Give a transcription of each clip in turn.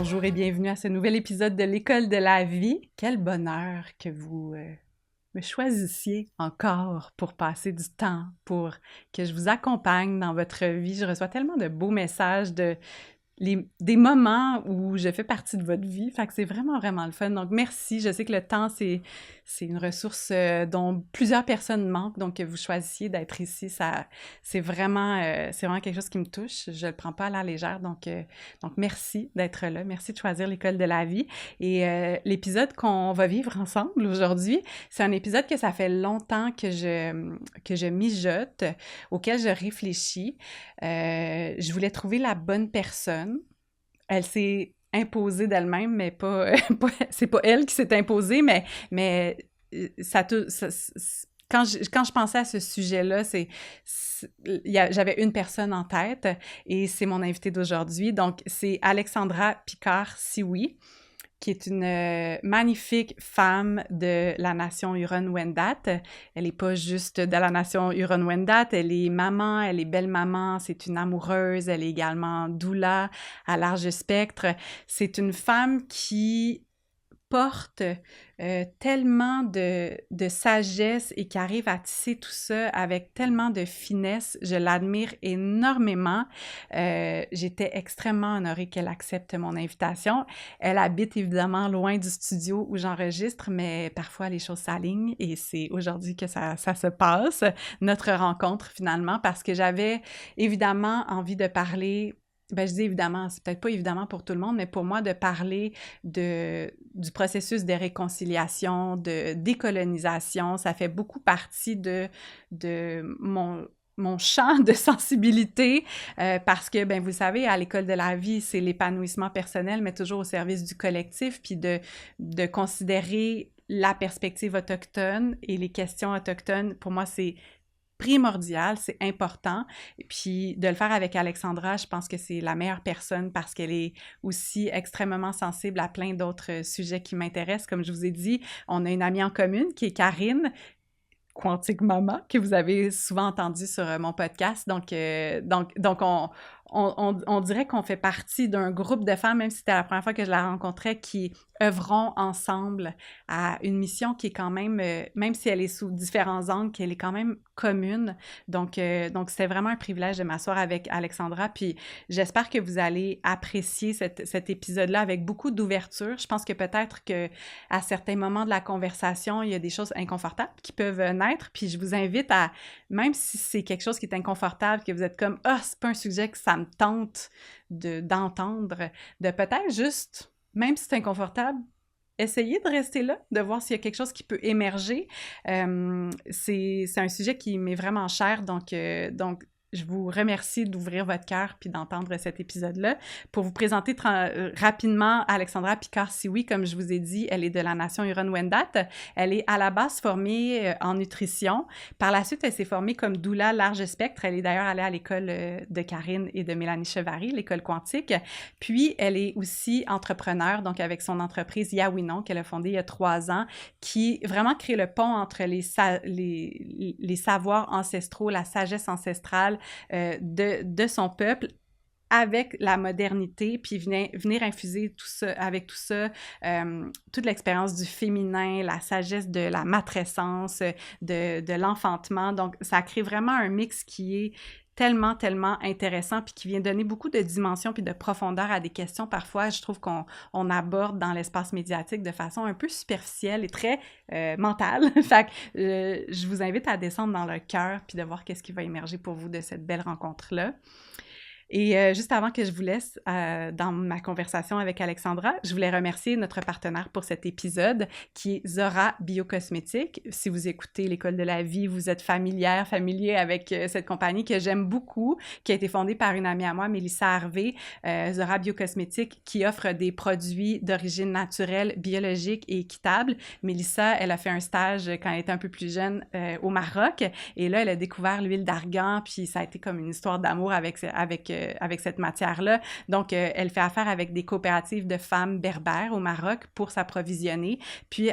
Bonjour et bienvenue à ce nouvel épisode de l'École de la vie. Quel bonheur que vous me choisissiez encore pour passer du temps, pour que je vous accompagne dans votre vie. Je reçois tellement de beaux messages, des moments où je fais partie de votre vie. Fait que c'est vraiment, vraiment le fun. Donc, merci. Je sais que le temps, c'est une ressource dont plusieurs personnes manquent. Donc, que vous choisissiez d'être ici, c'est vraiment quelque chose qui me touche. Je le prends pas à la légère. Donc merci d'être là. Merci de choisir l'École de la vie. Et l'épisode qu'on va vivre ensemble aujourd'hui, c'est un épisode que ça fait longtemps que je mijote, auquel je réfléchis. Je voulais trouver la bonne personne. Elle s'est imposée d'elle-même, mais c'est pas elle qui s'est imposée, mais quand je pensais à ce sujet-là, j'avais une personne en tête et c'est mon invitée d'aujourd'hui. Donc, c'est Alexandra Picard-Sioui, qui est une magnifique femme de la nation Huron-Wendat. Elle n'est pas juste de la nation Huron-Wendat, elle est maman, elle est belle-maman, c'est une amoureuse, elle est également doula à large spectre. C'est une femme qui porte tellement de sagesse et qui arrive à tisser tout ça avec tellement de finesse. Je l'admire énormément. J'étais extrêmement honorée qu'elle accepte mon invitation. Elle habite évidemment loin du studio où j'enregistre, mais parfois les choses s'alignent et c'est aujourd'hui que ça se passe, notre rencontre finalement, parce que j'avais évidemment envie de parler. Ben, je dis évidemment, c'est peut-être pas évidemment pour tout le monde, mais pour moi, de parler du processus de réconciliation, de décolonisation, ça fait beaucoup partie de mon champ de sensibilité parce que, ben, vous savez, à l'École de la vie, c'est l'épanouissement personnel, mais toujours au service du collectif, puis de considérer la perspective autochtone et les questions autochtones, pour moi, c'est primordial, c'est important. Et puis, de le faire avec Alexandra, je pense que c'est la meilleure personne parce qu'elle est aussi extrêmement sensible à plein d'autres sujets qui m'intéressent. Comme je vous ai dit, on a une amie en commune qui est Karine, Quantique Maman, que vous avez souvent entendu sur mon podcast. On dirait qu'on fait partie d'un groupe de femmes, même si c'était la première fois que je la rencontrais, qui œuvront ensemble à une mission qui est quand même, même si elle est sous différents angles, qu'elle est quand même commune. Donc c'était vraiment un privilège de m'asseoir avec Alexandra. Puis j'espère que vous allez apprécier cet épisode-là avec beaucoup d'ouverture. Je pense que peut-être qu'à certains moments de la conversation, il y a des choses inconfortables qui peuvent naître. Puis je vous invite à, même si c'est quelque chose qui est inconfortable, que vous êtes comme « Ah, c'est pas un sujet que ça me tente d'entendre », de peut-être juste, même si c'est inconfortable, essayer de rester là, de voir s'il y a quelque chose qui peut émerger. C'est un sujet qui m'est vraiment cher, donc je vous remercie d'ouvrir votre cœur puis d'entendre cet épisode-là. Pour vous présenter rapidement Alexandra Picard-Sioui, comme je vous ai dit, elle est de la nation Huron-Wendat. Elle est à la base formée en nutrition. Par la suite, elle s'est formée comme doula large spectre. Elle est d'ailleurs allée à l'école de Karine et de Mélanie Chevary, l'école quantique. Puis, elle est aussi entrepreneur, donc avec son entreprise Yawinon, qu'elle a fondée il y a 3 ans, qui vraiment crée le pont entre les savoirs ancestraux, la sagesse ancestrale, de son peuple avec la modernité, puis venir infuser tout ça, avec tout ça, toute l'expérience du féminin, la sagesse de la matrescence, de l'enfantement. Donc, ça crée vraiment un mix qui est tellement, tellement intéressant, puis qui vient donner beaucoup de dimension puis de profondeur à des questions, parfois, je trouve qu'on aborde dans l'espace médiatique de façon un peu superficielle et très mentale. Fait que je vous invite à descendre dans le cœur puis de voir qu'est-ce qui va émerger pour vous de cette belle rencontre-là. Et juste avant que je vous laisse dans ma conversation avec Alexandra, je voulais remercier notre partenaire pour cet épisode, qui est Zora Biocosmétiques. Si vous écoutez l'École de la vie, vous êtes familier avec cette compagnie que j'aime beaucoup, qui a été fondée par une amie à moi, Mélissa Harvey, Zora Biocosmétiques, qui offre des produits d'origine naturelle, biologique et équitable. Mélissa, elle a fait un stage quand elle était un peu plus jeune au Maroc, et là, elle a découvert l'huile d'argan, puis ça a été comme une histoire d'amour avec avec cette matière-là. Donc, elle fait affaire avec des coopératives de femmes berbères au Maroc pour s'approvisionner. Puis,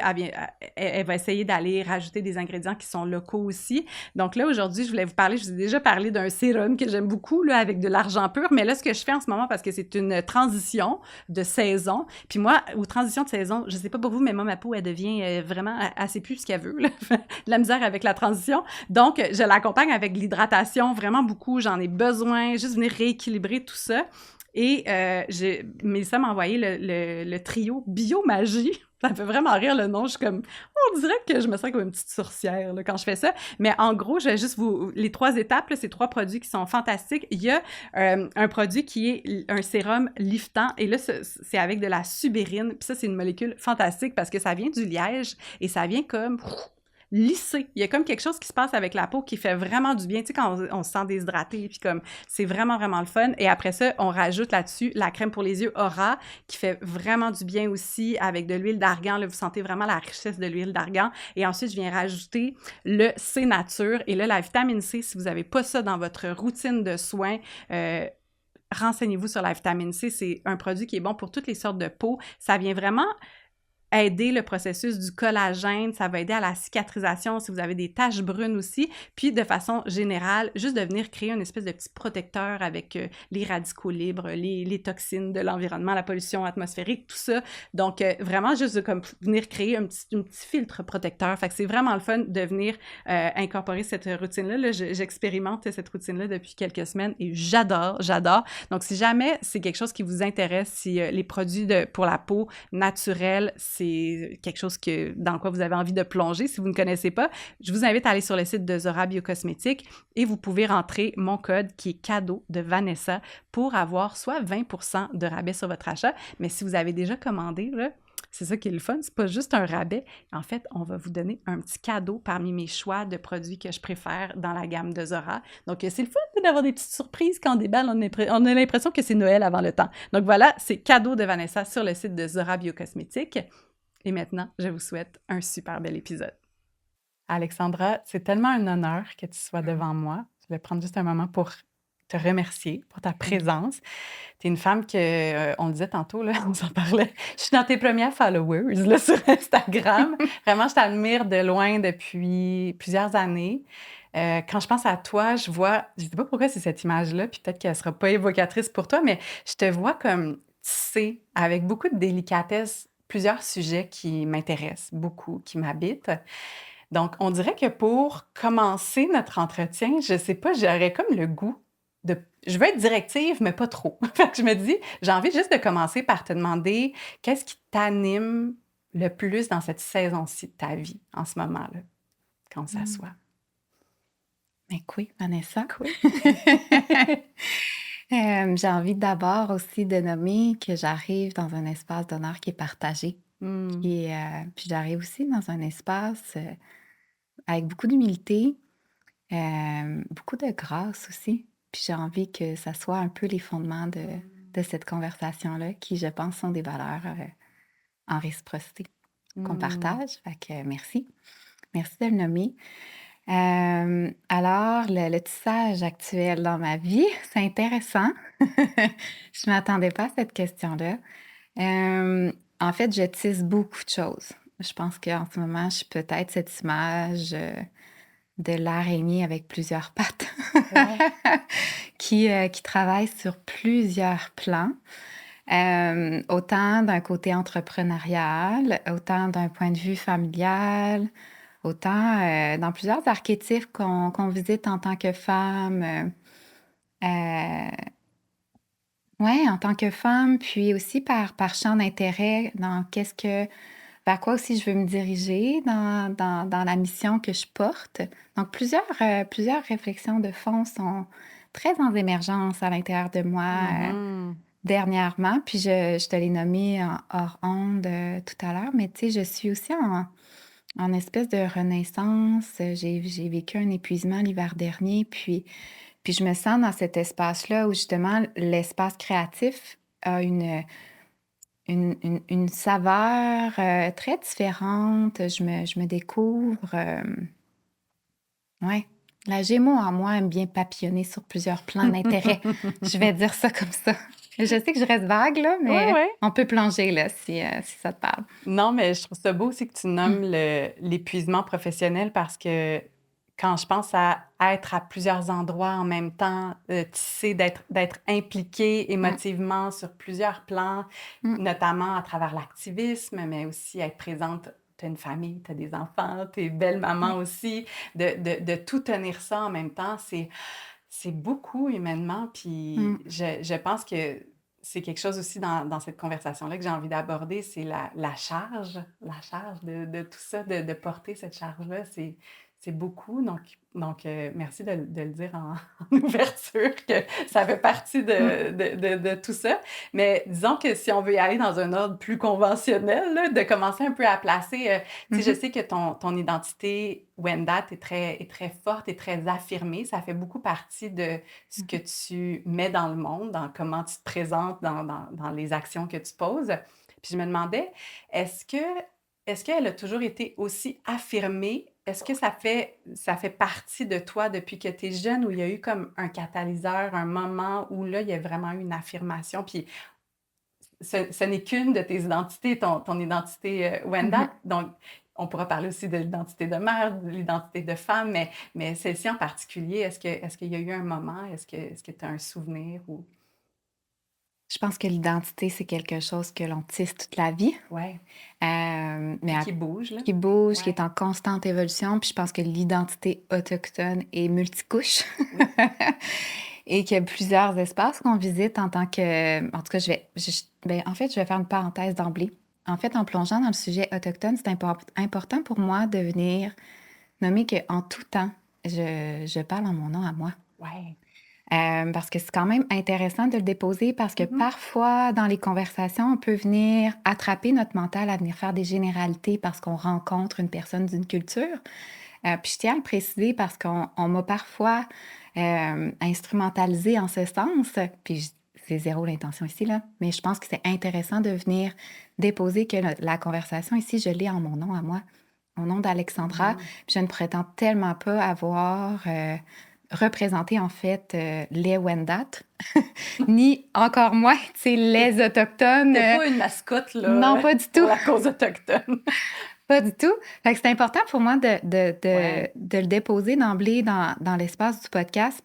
elle va essayer d'aller rajouter des ingrédients qui sont locaux aussi. Donc là, aujourd'hui, je voulais vous parler, je vous ai déjà parlé d'un sérum que j'aime beaucoup, là, avec de l'argent pur. Mais là, ce que je fais en ce moment, parce que c'est une transition de saison, puis moi, aux transitions de saison, je sais pas pour vous, mais moi, ma peau, elle devient vraiment assez plus ce qu'elle veut, là. De la misère avec la transition. Donc, je l'accompagne avec l'hydratation vraiment beaucoup. J'en ai besoin, juste venir rééquilibrer tout ça. Et Mélissa m'a envoyé le trio Biomagie. Ça me fait vraiment rire le nom. Je suis comme, on dirait que je me sens comme une petite sorcière là, quand je fais ça. Mais en gros, je vais juste vous... Les 3 étapes, là, c'est 3 produits qui sont fantastiques. Il y a un produit qui est un sérum liftant. Et là, c'est avec de la subérine. Puis ça, c'est une molécule fantastique parce que ça vient du liège et ça vient comme lisser. Il y a comme quelque chose qui se passe avec la peau qui fait vraiment du bien. Tu sais, quand on se sent déshydraté, puis comme, c'est vraiment, vraiment le fun. Et après ça, on rajoute là-dessus la crème pour les yeux Aura, qui fait vraiment du bien aussi avec de l'huile d'argan. Là, vous sentez vraiment la richesse de l'huile d'argan. Et ensuite, je viens rajouter le C Nature. Et là, la vitamine C, si vous n'avez pas ça dans votre routine de soins, renseignez-vous sur la vitamine C. C'est un produit qui est bon pour toutes les sortes de peau. Ça vient vraiment aider le processus du collagène, ça va aider à la cicatrisation si vous avez des taches brunes aussi, puis de façon générale, juste de venir créer une espèce de petit protecteur avec les radicaux libres, les toxines de l'environnement, la pollution atmosphérique, tout ça. Donc, vraiment juste de comme, venir créer un petit filtre protecteur. Fait que c'est vraiment le fun de venir incorporer cette routine-là. Là, j'expérimente cette routine-là depuis quelques semaines et j'adore. Donc, si jamais c'est quelque chose qui vous intéresse, si les produits pour la peau naturelle, c'est quelque chose dans quoi vous avez envie de plonger. Si vous ne connaissez pas, je vous invite à aller sur le site de Zora Biocosmétiques et vous pouvez rentrer mon code qui est cadeau de Vanessa pour avoir soit 20% de rabais sur votre achat. Mais si vous avez déjà commandé, là, c'est ça qui est le fun, c'est pas juste un rabais. En fait, on va vous donner un petit cadeau parmi mes choix de produits que je préfère dans la gamme de Zora. Donc, c'est le fun d'avoir des petites surprises quand on déballe. On a l'impression que c'est Noël avant le temps. Donc voilà, c'est cadeau de Vanessa sur le site de Zora Biocosmétiques. Et maintenant, je vous souhaite un super bel épisode. Alexandra, c'est tellement un honneur que tu sois devant moi. Je vais prendre juste un moment pour te remercier pour ta présence. Tu es une femme que, on le disait tantôt, là, on s'en parlait, je suis dans tes premières followers là, sur Instagram. Vraiment, je t'admire de loin depuis plusieurs années. Quand je pense à toi, je sais pas pourquoi c'est cette image-là, puis peut-être qu'elle sera pas évocatrice pour toi, mais je te vois comme tissée, avec beaucoup de délicatesse, plusieurs sujets qui m'intéressent beaucoup, qui m'habitent. Donc, on dirait que pour commencer notre entretien, je sais pas, j'aurais comme le goût de... Je veux être directive, mais pas trop. Fait que je me dis, j'ai envie juste de commencer par te demander qu'est-ce qui t'anime le plus dans cette saison-ci de ta vie, en ce moment-là, quand on s'assoit. Ben oui, Vanessa. Cool. J'ai envie d'abord aussi de nommer que j'arrive dans un espace d'honneur qui est partagé. Puis j'arrive aussi dans un espace avec beaucoup d'humilité, beaucoup de grâce aussi. Puis j'ai envie que ça soit un peu les fondements de cette conversation-là, qui, je pense, sont des valeurs en réciprocité qu'on partage. Fait que merci. Merci de le nommer. Alors, le tissage actuel dans ma vie, c'est intéressant. Je ne m'attendais pas à cette question-là. En fait, je tisse beaucoup de choses. Je pense qu'en ce moment, je suis peut-être cette image de l'araignée avec plusieurs pattes qui travaille sur plusieurs plans. Autant d'un côté entrepreneurial, autant d'un point de vue familial, autant dans plusieurs archétypes qu'on visite en tant que femme. Oui, en tant que femme, puis aussi par champ d'intérêt dans vers quoi aussi je veux me diriger dans la mission que je porte. Donc, plusieurs réflexions de fond sont très en émergence à l'intérieur de moi dernièrement. Puis, je te l'ai nommé hors onde tout à l'heure, mais tu sais, je suis aussi en espèce de renaissance. J'ai vécu un épuisement l'hiver dernier, puis je me sens dans cet espace-là où justement l'espace créatif a une saveur très différente. Je me découvre. Ouais. La Gémeaux en moi aime bien papillonner sur plusieurs plans d'intérêt. Je vais dire ça comme ça. Je sais que je reste vague, là, Ouais, mais ouais. on peut plonger, là, si ça te parle. Non, mais je trouve ça beau aussi que tu nommes l'épuisement professionnel parce que quand je pense à être à plusieurs endroits en même temps, tisser, d'être impliqué Mm, émotivement sur plusieurs plans, mm, notamment à travers l'activisme, mais aussi être présente. Tu as une famille, tu as des enfants, tu es belle maman ouais, aussi. De tout tenir ça en même temps, c'est beaucoup humainement. mm, Puis je pense que c'est quelque chose aussi dans cette conversation-là que j'ai envie d'aborder, c'est la charge de tout ça, de porter cette charge-là, c'est beaucoup. Donc, merci de le dire en ouverture que ça fait partie mm, de tout ça. Mais disons que si on veut y aller dans un ordre plus conventionnel, là, de commencer un peu à placer, tu sais, je mhm, sais que ton identité Wendat est très forte et très affirmée. Ça fait beaucoup partie de ce que mhm. tu mets dans le monde, dans comment tu te présentes, dans les actions que tu poses. Puis je me demandais, est-ce que est-ce qu'elle a toujours été aussi affirmée? Est-ce que ça fait partie de toi depuis que tu es jeune ou il y a eu comme un catalyseur, un moment où là, il y a vraiment eu une affirmation? Puis ce n'est qu'une de tes identités, ton identité Wendat. Mhm. Donc, on pourra parler aussi de l'identité de mère, de l'identité de femme, mais celle-ci en particulier, est-ce qu'il y a eu un moment? Est-ce que tu as un souvenir ou... Je pense que l'identité, c'est quelque chose que l'on tisse toute la vie, Ouais, mais puis qui bouge, là. qui bouge, qui est Ouais, en constante évolution. Puis je pense que l'identité autochtone est multicouche oui. et qu'il y a plusieurs espaces qu'on visite en tant que... En tout cas, ben, en fait, je vais faire une parenthèse d'emblée. En fait, en plongeant dans le sujet autochtone, c'est important pour moi de venir nommer qu'en tout temps, je parle en mon nom à moi. Ouais. Parce que c'est quand même intéressant de le déposer parce que Mhm. parfois, dans les conversations, on peut venir attraper notre mental à venir faire des généralités parce qu'on rencontre une personne d'une culture. Puis je tiens à le préciser parce qu'on m'a parfois instrumentalisé en ce sens. C'est zéro l'intention ici, là. Mais je pense que c'est intéressant de venir déposer que la conversation ici, je l'ai en mon nom à moi, au nom d'Alexandra. Mhm. Puis je ne prétends tellement pas avoir représenté, en fait, les Wendat, ni encore moins, tu sais, T'es les Autochtones. t'es pas une mascotte, là, Non, pas du pour tout. la cause autochtone. Pas du tout. Fait que c'est important pour moi Ouais. de le déposer d'emblée dans l'espace du podcast.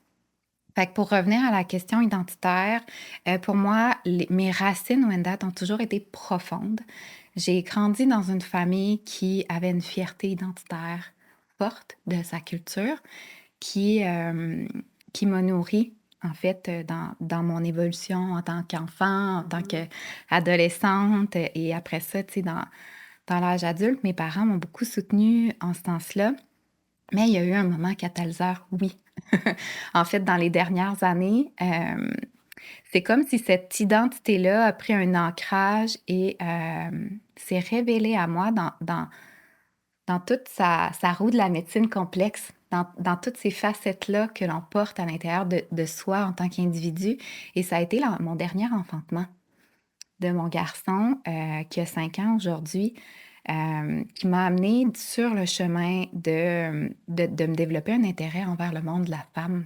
Fait que pour revenir à la question identitaire, pour moi, mes racines Wendat ont toujours été profondes. J'ai grandi dans une famille qui avait une fierté identitaire forte de sa culture, qui, euh, qui m'a nourrie, en fait, dans mon évolution en tant qu'enfant, en tant Mhm. qu'adolescente, et après ça, tu sais, dans l'âge adulte, mes parents m'ont beaucoup soutenue en ce sens-là. Mais il y a eu un moment catalyseur, oui. En fait, dans les dernières années, c'est comme si cette identité-là a pris un ancrage et s'est révélée à moi dans toute sa roue de la médecine complexe, dans toutes ces facettes-là que l'on porte à l'intérieur de soi en tant qu'individu. Et ça a été mon dernier enfantement de mon garçon qui a 5 ans aujourd'hui, qui m'a amené sur le chemin de me développer un intérêt envers le monde de la femme,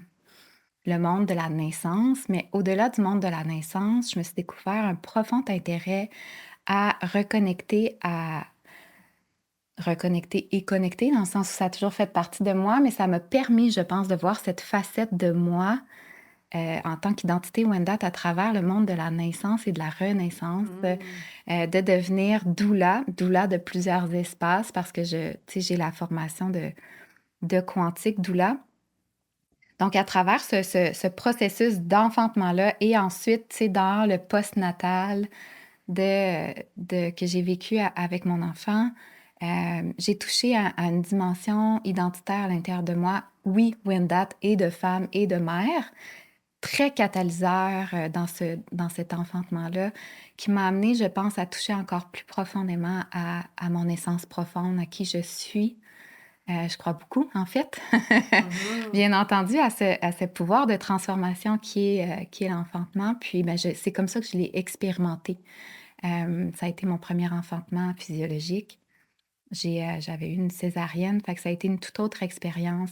le monde de la naissance. Mais au-delà du monde de la naissance, je me suis découvert un profond intérêt à reconnecter et connecter, dans le sens où ça a toujours fait partie de moi, mais ça m'a permis, je pense, de voir cette facette de moi en tant qu'identité Wendat à travers le monde de la naissance et de la renaissance, Mm. de devenir doula de plusieurs espaces parce que tu sais, j'ai la formation de quantique doula. Donc, à travers ce processus d'enfantement-là et ensuite, tu sais, dans le postnatal que j'ai vécu avec mon enfant, j'ai touché à une dimension identitaire à l'intérieur de moi, oui, Wendat, et de femme et de mère, très catalyseur dans cet enfantement-là, qui m'a amené, je pense, à toucher encore plus profondément à mon essence profonde, à qui je suis. Je crois beaucoup, en fait, Mhm. bien entendu, à ce pouvoir de transformation qui est l'enfantement. Puis, ben, c'est comme ça que je l'ai expérimenté. Ça a été mon premier enfantement physiologique. J'avais eu une césarienne, fait que ça a été une toute autre expérience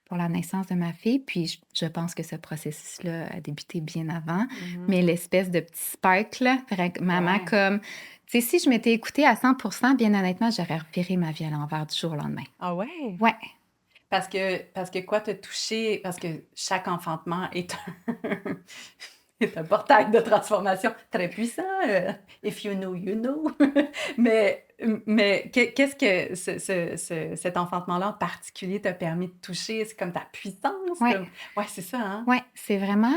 pour la naissance de ma fille. Puis je pense que ce processus-là a débuté bien avant. Mhm. Mais l'espèce de petit spark, là, maman, Ouais. comme, tu sais, si je m'étais écoutée à 100%, bien honnêtement, j'aurais reviré ma vie à l'envers du jour au lendemain. Ah ouais? Ouais, Parce que quoi t'a touché? Parce que chaque enfantement est est un portail de transformation très puissant. If you know, you know. mais qu'est-ce que cet enfantement-là en particulier t'a permis de toucher? C'est comme ta puissance? ouais, Comme... Ouais, c'est ça, hein? ouais. C'est vraiment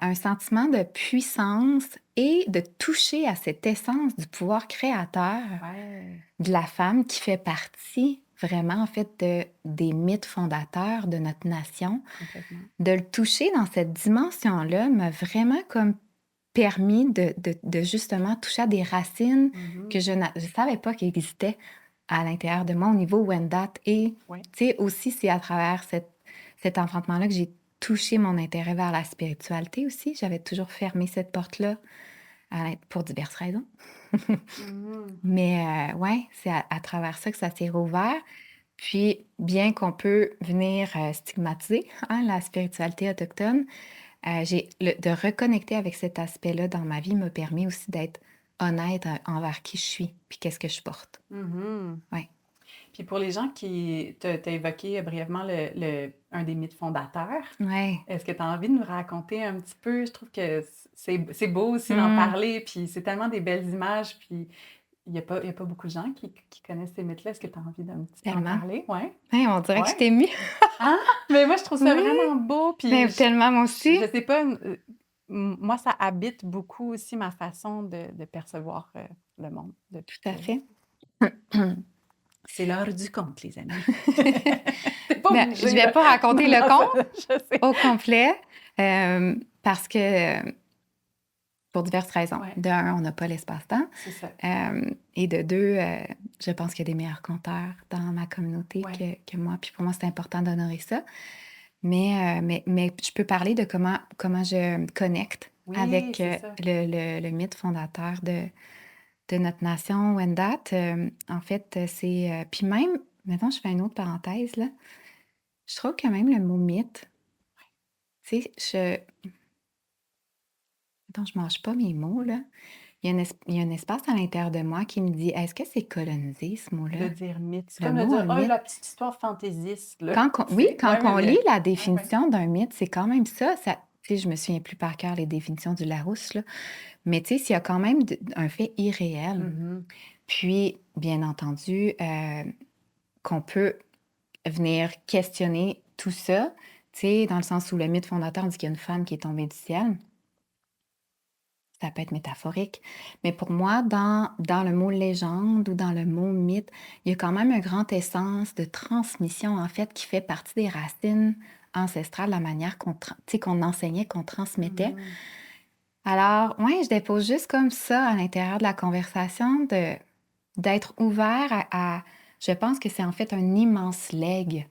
un sentiment de puissance et de toucher à cette essence du pouvoir créateur Ouais, de la femme qui fait partie vraiment, en fait, des mythes fondateurs de notre nation. complètement. De le toucher dans cette dimension-là m'a vraiment comme permis de justement toucher à des racines Mhm. que je savais pas qu'ils existaient à l'intérieur de moi au niveau Wendat. Et, Ouais. tu sais, aussi, c'est à travers cet enfantement-là que j'ai touché mon intérêt vers la spiritualité aussi. J'avais toujours fermé cette porte-là pour diverses raisons. Mhm. Mais ouais, c'est à travers ça que ça s'est rouvert. Puis, bien qu'on peut venir stigmatiser hein, la spiritualité autochtone, de reconnecter avec cet aspect-là dans ma vie m'a permis aussi d'être honnête envers qui je suis, puis qu'est-ce que je porte. Mhm. Ouais. Puis pour les gens qui... T'as évoqué brièvement un des mythes fondateurs. Ouais. Est-ce que tu as envie de nous raconter un petit peu? Je trouve que c'est beau aussi d'en Mm, parler, puis c'est tellement des belles images, puis il y a pas beaucoup de gens qui connaissent ces mythes-là. Est-ce que tu as envie d'un petit peu en tellement. parler? Ouais, Ouais, on dirait que je ouais. t'ai mis. Ah! Mais moi, je trouve ça Oui, vraiment beau, puis mais tellement moi aussi. je sais pas, moi, ça habite beaucoup aussi ma façon de percevoir le monde depuis Tout à que... fait. C'est l'heure du conte, les amis. T'es pas Ben, je obligé, vais là. pas Non, raconter le non, conte je sais. au complet parce que pour diverses raisons. Ouais, De un, on n'a pas l'espace-temps. c'est ça. Et de deux, je pense qu'il y a des meilleurs conteurs dans ma communauté Ouais. que moi. Puis pour moi, c'est important d'honorer ça. Mais je peux parler de comment je me connecte Oui, avec c'est ça. le mythe fondateur de notre nation, Wendat. En fait, c'est... puis même, maintenant, je fais une autre parenthèse, là. Je trouve que même le mot mythe, tu sais, attends, je mange pas mes mots, là. Il y a un espace à l'intérieur de moi qui me dit, est-ce que c'est colonisé, ce De mot-là? dire mythe. C'est Le comme de mot dire, un oh, mythe. la petite histoire fantaisiste, là. Oui, quand Ouais, on mais lit la ouais, ouais. définition d'un mythe, c'est quand même ça. Tu sais, je me souviens plus par cœur les définitions du Larousse, là. Mais tu sais, s'il y a quand même un fait irréel. Mhm. Puis, bien entendu, qu'on peut venir questionner tout ça, tu sais, dans le sens où le mythe fondateur dit qu'il y a une femme qui est tombée du ciel. Ça peut être métaphorique. Mais pour moi, dans le mot légende ou dans le mot mythe, il y a quand même un grand essence de transmission, en fait, qui fait partie des racines ancestrales, la manière tu sais, qu'on enseignait, qu'on transmettait. Mhm. Alors, ouais, je dépose juste comme ça à l'intérieur de la conversation, d'être ouvert je pense que c'est en fait un immense legs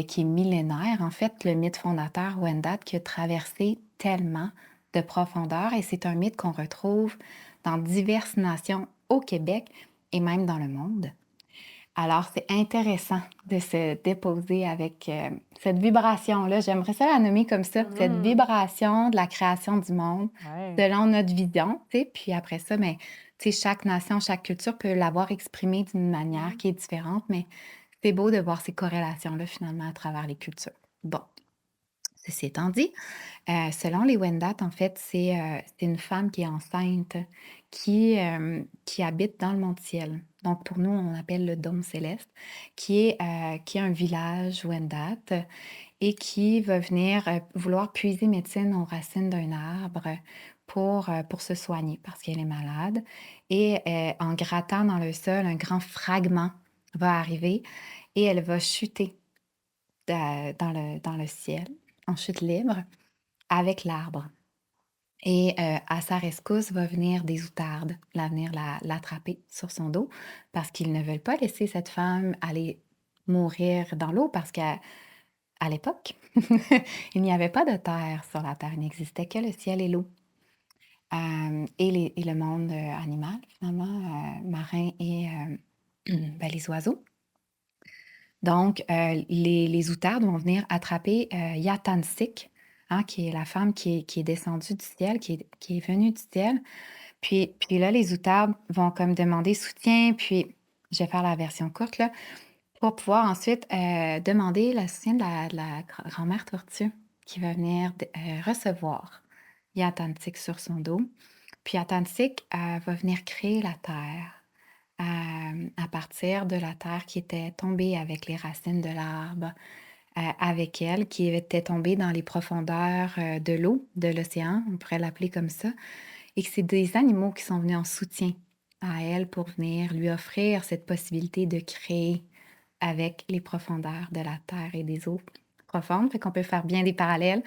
qui est millénaire, en fait, le mythe fondateur Wendat qui a traversé tellement de profondeur et c'est un mythe qu'on retrouve dans diverses nations au Québec et même dans le monde. Alors, c'est intéressant de se déposer avec cette vibration-là. J'aimerais ça la nommer comme ça, cette Mhm. vibration de la création du monde Ouais. selon notre vision, tu sais. Puis après ça, ben, tu sais, chaque nation, chaque culture peut l'avoir exprimée d'une manière Mhm. qui est différente, mais c'est beau de voir ces corrélations-là finalement à travers les cultures. Bon, ceci étant dit, selon les Wendat, en fait, c'est une femme qui est enceinte, qui habite dans le monde-ciel. Donc, pour nous, on appelle le dôme céleste, qui est un village Wendat et qui va venir vouloir puiser médecine aux racines d'un arbre pour se soigner parce qu'elle est malade. Et en grattant dans le sol, un grand fragment va arriver et elle va chuter dans le ciel, en chute libre, avec l'arbre. Et à sa rescousse va venir des outardes, venir l'attraper sur son dos, parce qu'ils ne veulent pas laisser cette femme aller mourir dans l'eau, parce qu'à l'époque, il n'y avait pas de terre sur la terre, il n'existait que le ciel et l'eau. Et le monde animal, finalement, marin et ben, les oiseaux. Donc, les outardes vont venir attraper Yatanzik, hein, qui est la femme qui est descendue du ciel, qui est venue du ciel. Puis là, les outardes vont comme demander soutien, puis je vais faire la version courte, là, pour pouvoir ensuite demander le soutien de la grand-mère tortue qui va venir recevoir Yatanzik sur son dos. Puis Yatanzik va venir créer la terre à partir de la terre qui était tombée avec les racines de l'arbre, avec elle, qui était tombée dans les profondeurs de l'eau, de l'océan, on pourrait l'appeler comme ça, et que c'est des animaux qui sont venus en soutien à elle pour venir lui offrir cette possibilité de créer avec les profondeurs de la terre et des eaux profondes. Fait qu'on peut faire bien des parallèles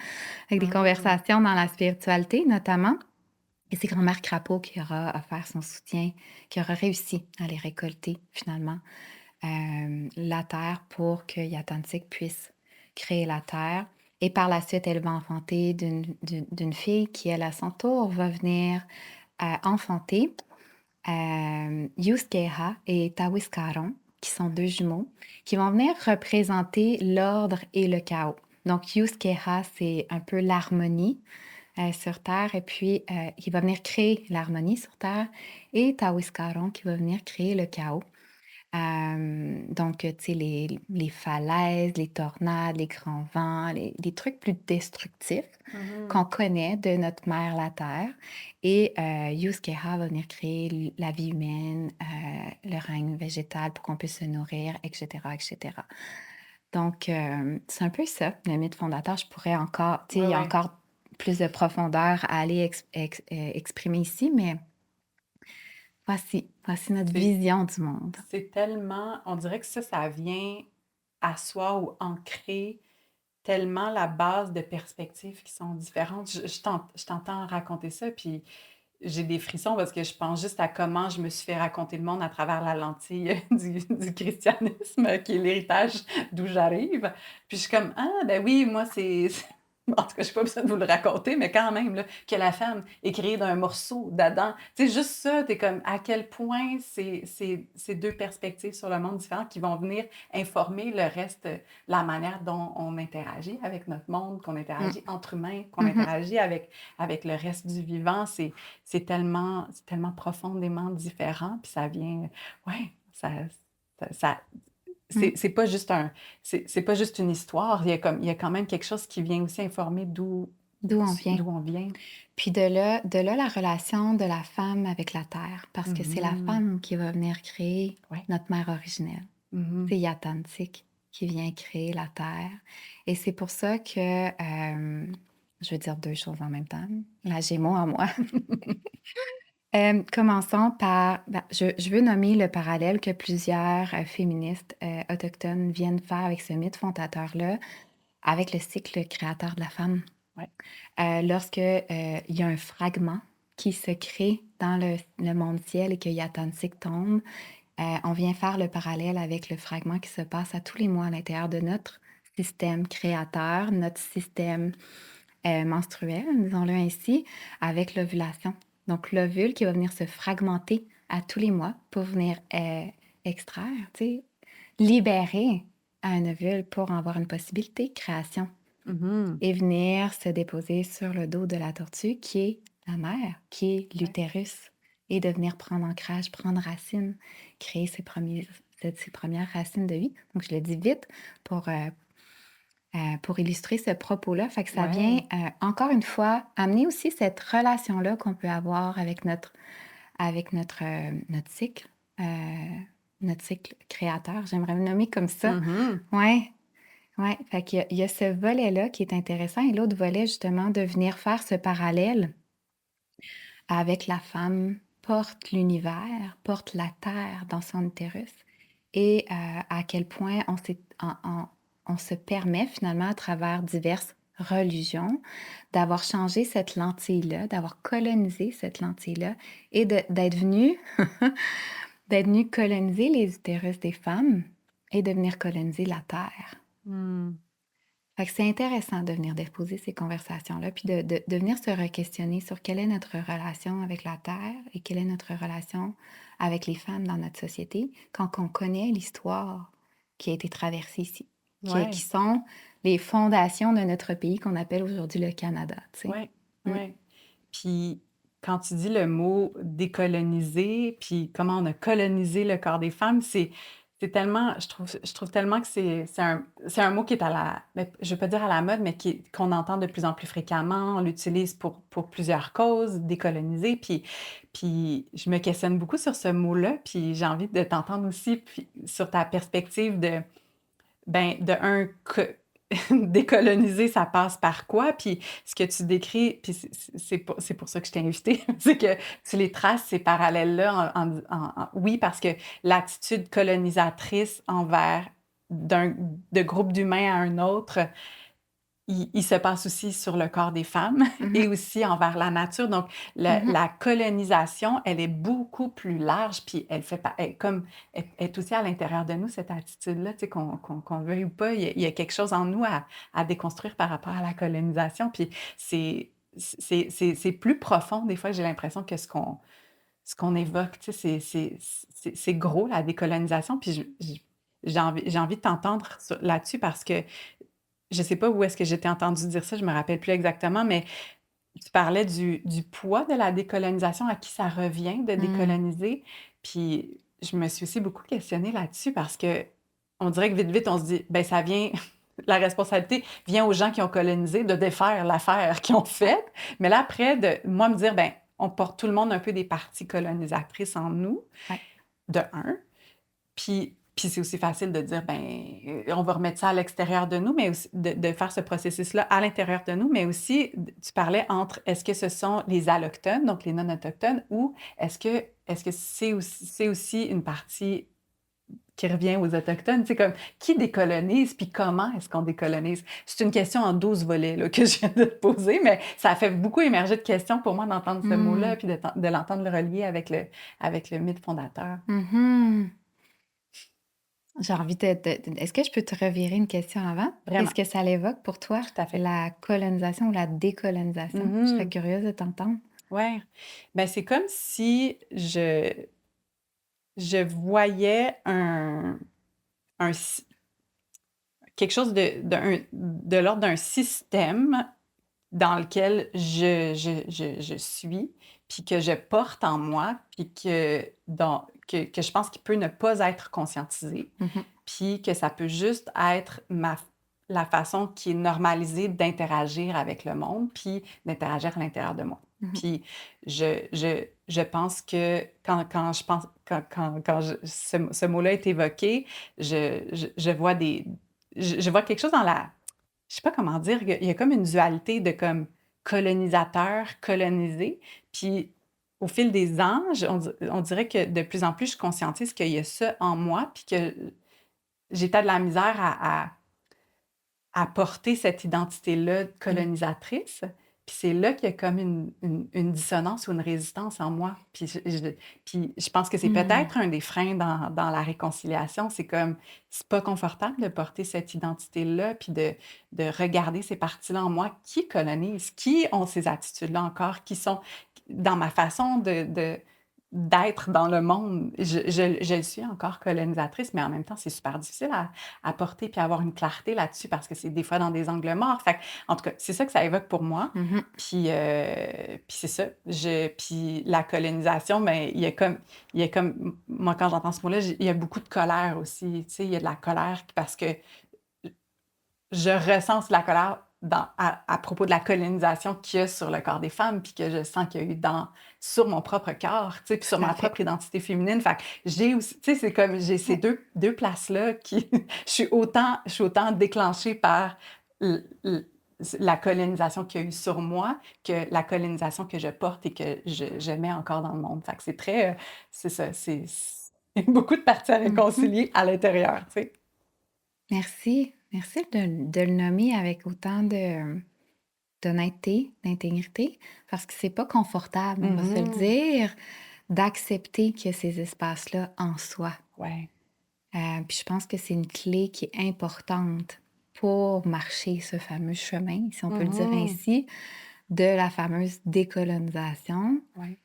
avec des Mm. conversations dans la spiritualité, notamment. Et c'est grand-mère Crapaud qui aura offert son soutien, qui aura réussi à les récolter finalement, la terre pour que Yatantik puisse créer la terre. Et par la suite, elle va enfanter d'une fille qui, elle, à son tour, va venir enfanter Yuskeha et Tawiskaron, qui sont deux jumeaux, qui vont venir représenter l'ordre et le chaos. Donc, Yuskeha, c'est un peu l'harmonie sur Terre, et puis il va venir créer l'harmonie sur Terre, et Tawiskaron qui va venir créer le chaos. Donc, tu sais, les falaises, les tornades, les grands vents, les trucs plus destructifs Mhm. qu'on connaît de notre mère, la Terre. Et Yuskeha va venir créer la vie humaine, le règne végétal pour qu'on puisse se nourrir, etc., etc. Donc, c'est un peu ça, le mythe fondateur. Je pourrais encore, tu sais, Ouais, il y a ouais. encore plus de profondeur à aller exprimer ici, mais voici notre C'est vision du monde. c'est tellement, on dirait que ça vient asseoir ou ancrer tellement la base de perspectives qui sont différentes. Je t'entends raconter ça, puis j'ai des frissons parce que je pense juste à comment je me suis fait raconter le monde à travers la lentille du christianisme, qui est l'héritage d'où j'arrive. Puis je suis comme, ah, ben oui, moi, En tout cas, je n'ai pas besoin de vous le raconter, mais quand même, là, que la femme est créée d'un morceau d'Adam. Tu sais, juste ça, tu es comme à quel point c'est deux perspectives sur le monde différentes qui vont venir informer le reste, la manière dont on interagit avec notre monde, qu'on Mm. interagit entre humains, qu'on Mhm. interagit avec le reste du vivant. C'est tellement profondément différent. Puis ça vient, ouais, ça, Mm. c'est pas juste c'est pas juste une histoire. Il y a quand même quelque chose qui vient aussi informer D'où on vient. d'où on vient. Puis de là, la relation de la femme avec la terre, parce que c'est la Mhm. femme qui va venir créer Ouais. notre mère originelle. Mhm. C'est Yatantik qui vient créer la terre. Et c'est pour ça que, je veux dire deux choses en même temps, la Gémeaux en moi. Commençons par, ben, je veux nommer le parallèle que plusieurs féministes autochtones viennent faire avec ce mythe fondateur-là, avec le cycle créateur de la femme. Ouais. Lorsque il y a un fragment qui se crée dans le monde ciel et que Yatantik tombe, on vient faire le parallèle avec le fragment qui se passe à tous les mois à l'intérieur de notre système créateur, notre système menstruel, disons-le ainsi, avec l'ovulation. Donc, l'ovule qui va venir se fragmenter à tous les mois pour venir extraire, tu sais, libérer un ovule pour avoir une possibilité de création Mhm. et venir se déposer sur le dos de la tortue qui est la mère, qui est Ouais. l'utérus, et de venir prendre ancrage, prendre racine, créer ses premières racines de vie. Donc, je le dis vite pour, euh, pour illustrer ce propos-là. Fait que ça vient, Ouais. encore une fois, amener aussi cette relation-là qu'on peut avoir avec notre cycle, euh, notre cycle créateur. J'aimerais le nommer comme ça. Mhm. Ouais, ouais. Fait qu'il y a ce volet-là qui est intéressant et l'autre volet, justement, de venir faire ce parallèle avec la femme porte l'univers, porte la terre dans son utérus et à quel point on se permet finalement à travers diverses religions d'avoir changé cette lentille-là, d'avoir colonisé cette lentille-là et d'être venu d'être venu coloniser les utérus des femmes et de venir coloniser la terre. Mm. Fait que c'est intéressant de venir déposer ces conversations-là, puis de venir se re-questionner sur quelle est notre relation avec la Terre et quelle est notre relation avec les femmes dans notre société quand on connaît l'histoire qui a été traversée ici, qui Ouais, sont les fondations de notre pays qu'on appelle aujourd'hui le Canada, tu sais. ouais, Mm. ouais. Puis quand tu dis le mot décoloniser, puis comment on a colonisé le corps des femmes, c'est tellement, je trouve tellement que c'est un mot qui est je vais pas dire à la mode, mais qu'on entend de plus en plus fréquemment. On l'utilise pour plusieurs causes, décoloniser. Puis je me questionne beaucoup sur ce mot-là, puis j'ai envie de t'entendre aussi puis, sur ta perspective ben, de un, décoloniser, ça passe par quoi? Puis ce que tu décris, puis c'est pour ça que je t'ai invité, c'est que tu les traces, ces parallèles-là, oui, parce que l'attitude colonisatrice envers de groupe d'humains à un autre, il se passe aussi sur le corps des femmes et Mhm, aussi envers la nature. Donc, mhm, la colonisation, elle est beaucoup plus large, puis elle est aussi à l'intérieur de nous, cette attitude-là, tu sais, qu'on le veuille ou pas, il y a quelque chose en nous à déconstruire par rapport à la colonisation. Puis c'est plus profond, des fois, j'ai l'impression que ce qu'on évoque, tu sais, c'est gros, la décolonisation. Puis j'ai envie de t'entendre là-dessus parce que je sais pas où est-ce que j'étais entendu dire ça, je me rappelle plus exactement, mais tu parlais du poids de la décolonisation, à qui ça revient de mm, décoloniser. Puis je me suis aussi beaucoup questionnée là-dessus parce que on dirait que vite, vite, on se dit, ben ça vient, la responsabilité vient aux gens qui ont colonisé de défaire l'affaire qu'ils ont ouais, faite. Mais là, après, de moi me dire, ben on porte tout le monde un peu des parties colonisatrices en nous, ouais. de un. Puis c'est aussi facile de dire, ben, on va remettre ça à l'extérieur de nous, mais aussi de faire ce processus-là à l'intérieur de nous, mais aussi, tu parlais entre, est-ce que ce sont les allochtones, donc les non-autochtones, ou est-ce que c'est aussi une partie qui revient aux autochtones? C'est comme, qui décolonise, puis comment est-ce qu'on décolonise? C'est une question en 12 volets là, que je viens de te poser, mais ça a fait beaucoup émerger de questions pour moi d'entendre ce mot-là, Mm, puis de l'entendre le relier avec le mythe fondateur. mhm. J'ai envie Est-ce que je peux te revirer une question avant? Qu'est-ce Vraiment, que ça l'évoque pour toi, tout à fait. la colonisation ou la décolonisation? Je serais Mhm. curieuse de t'entendre. Ouais. Ben, c'est comme si je voyais quelque chose de l'ordre d'un système dans lequel je suis, puis que je porte en moi, puis que je pense qu'il peut ne pas être conscientisé, Mhm, puis que ça peut juste être la façon qui est normalisée d'interagir avec le monde, puis d'interagir à l'intérieur de moi. mhm, Puis je pense que quand je pense quand ce mot-là est évoqué, je vois je vois quelque chose dans je sais pas comment dire, il y a comme une dualité de comme colonisateur, colonisé. Puis au fil des ans, on dirait que de plus en plus, je conscientise qu'il y a ça en moi, puis que j'ai de la misère à porter cette identité-là mhm, colonisatrice. Puis c'est là qu'il y a comme une dissonance ou une résistance en moi. Puis je pense que c'est mm, peut-être un des freins dans la réconciliation. C'est comme, c'est pas confortable de porter cette identité-là, puis de regarder ces parties-là en moi qui colonisent, qui ont ces attitudes-là encore, qui sont dans ma façon d'être dans le monde. Je le suis encore colonisatrice, mais en même temps, c'est super difficile à porter puis à avoir une clarté là-dessus parce que c'est des fois dans des angles morts. Fait que, en tout cas, c'est ça que ça évoque pour moi. mhm, Puis c'est ça. Puis la colonisation, mais il y a comme, moi, quand j'entends ce mot-là, il y a beaucoup de colère aussi. Tu sais, il y a de la colère parce que je ressens de la colère à propos de la colonisation qu'il y a sur le corps des femmes, puis que je sens qu'il y a eu sur mon propre corps, tu sais, puis sur tout à ma fait. propre identité féminine. Fait que j'ai aussi, tu sais, c'est comme j'ai ces Ouais. deux places-là qui, je suis autant déclenchée par la colonisation qu'il y a eu sur moi que la colonisation que je porte et que je mets encore dans le monde. Fait que c'est ça, beaucoup de parties à Mhm. réconcilier à l'intérieur, tu sais. Merci. Merci de le nommer avec autant d'honnêteté, d'intégrité, parce que c'est pas confortable, on va se le Mhm. dire, d'accepter qu'il y a ces espaces-là en soi. Ouais. Puis je pense que c'est une clé qui est importante pour marcher ce fameux chemin, si on peut le dire Mhm. ainsi, de la fameuse décolonisation, Ouais.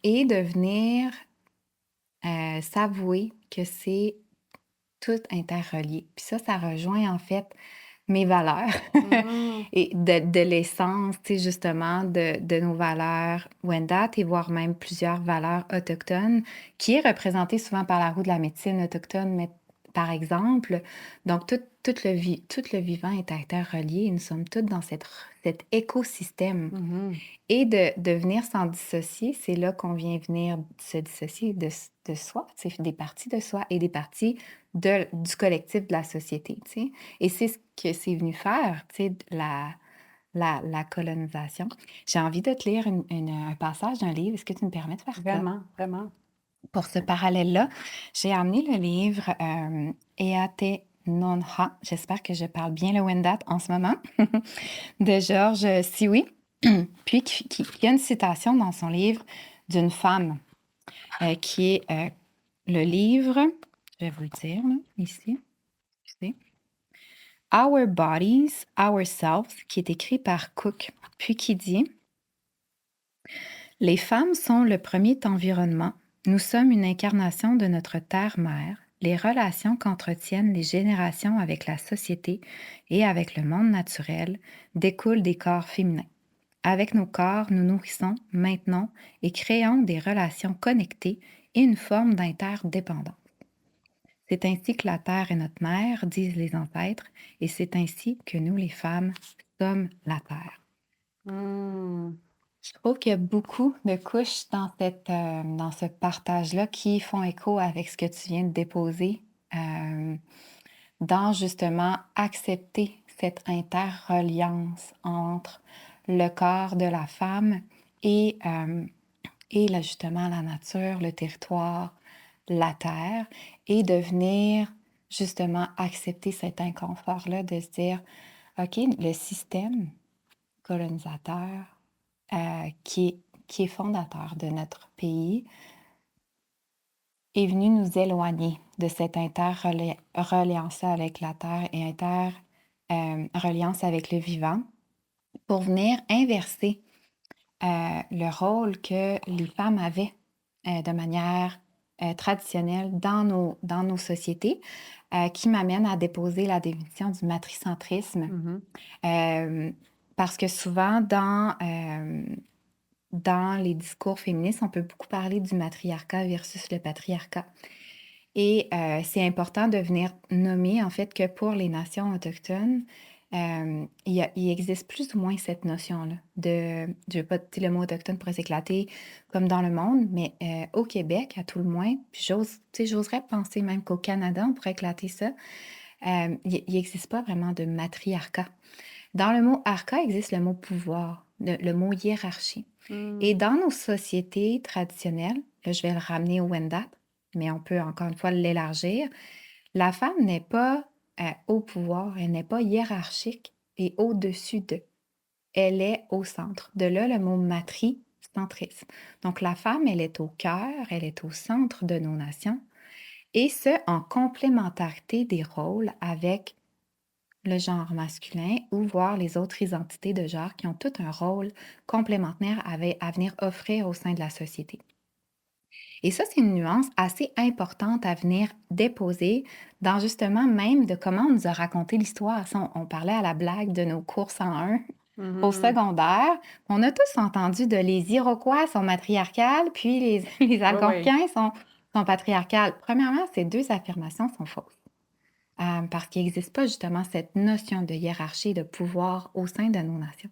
et de venir s'avouer que c'est tout interrelié. Puis ça rejoint en fait mes valeurs Mhm. et de l'essence, tu sais, justement, de nos valeurs Wendat et voire même plusieurs valeurs autochtones, qui est représentée souvent par la roue de la médecine autochtone, mais par exemple. Donc, tout le vivant est interrelié. Nous sommes tous dans cet écosystème. Mhm. Et de venir s'en dissocier, c'est là qu'on vient venir se dissocier de soi, tu sais, des parties de soi et des parties du collectif de la société, tu sais. Et c'est ce que c'est venu faire, tu sais, la colonisation. J'ai envie de te lire un passage d'un livre. Est-ce que tu me permets de faire ça? Vraiment, vraiment. Pour ce parallèle-là, j'ai amené le livre Eate Nonha, j'espère que je parle bien le Wendat en ce moment, de Georges Sioui, puis qui a une citation dans son livre d'une femme qui est le livre, je vais vous le dire là, ici, c'est Our Bodies, Ourselves, qui est écrit par Cook, puis qui dit les femmes sont le premier environnement. Nous sommes une incarnation de notre terre-mère. Les relations qu'entretiennent les générations avec la société et avec le monde naturel découlent des corps féminins. Avec nos corps, nous nourrissons, maintenons et créons des relations connectées et une forme d'interdépendance. C'est ainsi que la Terre est notre mère, disent les ancêtres, et c'est ainsi que nous, les femmes, sommes la Terre. Hmm. Je trouve qu'il y a beaucoup de couches dans ce partage-là qui font écho avec ce que tu viens de déposer, euh, dans justement accepter cette interreliance entre le corps de la femme et, euh, et là, justement la nature, le territoire, la terre, et de venir justement accepter cet inconfort-là, de se dire, OK, le système colonisateur qui est fondateur de notre pays, est venu nous éloigner de cette interreliance avec la Terre et interreliance avec le vivant pour venir inverser le rôle que les femmes avaient de manière traditionnelle dans nos sociétés, qui m'amène à déposer la définition du matricentrisme. Mhm. Euh, Parce que souvent, dans les discours féministes, on peut beaucoup parler du matriarcat versus le patriarcat. Et c'est important de venir nommer, en fait, que pour les nations autochtones, il existe plus ou moins cette notion-là je veux pas dire le mot autochtone pourrait s'éclater comme dans le monde, mais au Québec, à tout le moins, puis j'oserais penser même qu'au Canada, on pourrait éclater ça, il n'existe pas vraiment de matriarcat. Dans le mot arca existe le mot pouvoir, le mot hiérarchie. Et Hmm. dans nos sociétés traditionnelles, là, je vais le ramener au Wendat, mais on peut encore une fois l'élargir, la femme n'est pas au pouvoir, elle n'est pas hiérarchique et au-dessus de. Elle est au centre. De là, le mot matricentrisme. Donc, la femme, elle est au cœur, elle est au centre de nos nations, et ce, en complémentarité des rôles avec le genre masculin ou voir les autres identités de genre qui ont tout un rôle complémentaire à venir offrir au sein de la société. Et ça, c'est une nuance assez importante à venir déposer dans justement même de comment on nous a raconté l'histoire. Ça, on parlait à la blague de nos courses en un au Mhm. secondaire. On a tous entendu de les Iroquois sont matriarcales, puis les Oui, oui. Algonquins sont patriarcales. Premièrement, ces deux affirmations sont fausses. Parce qu'il n'existe pas justement cette notion de hiérarchie, de pouvoir au sein de nos nations.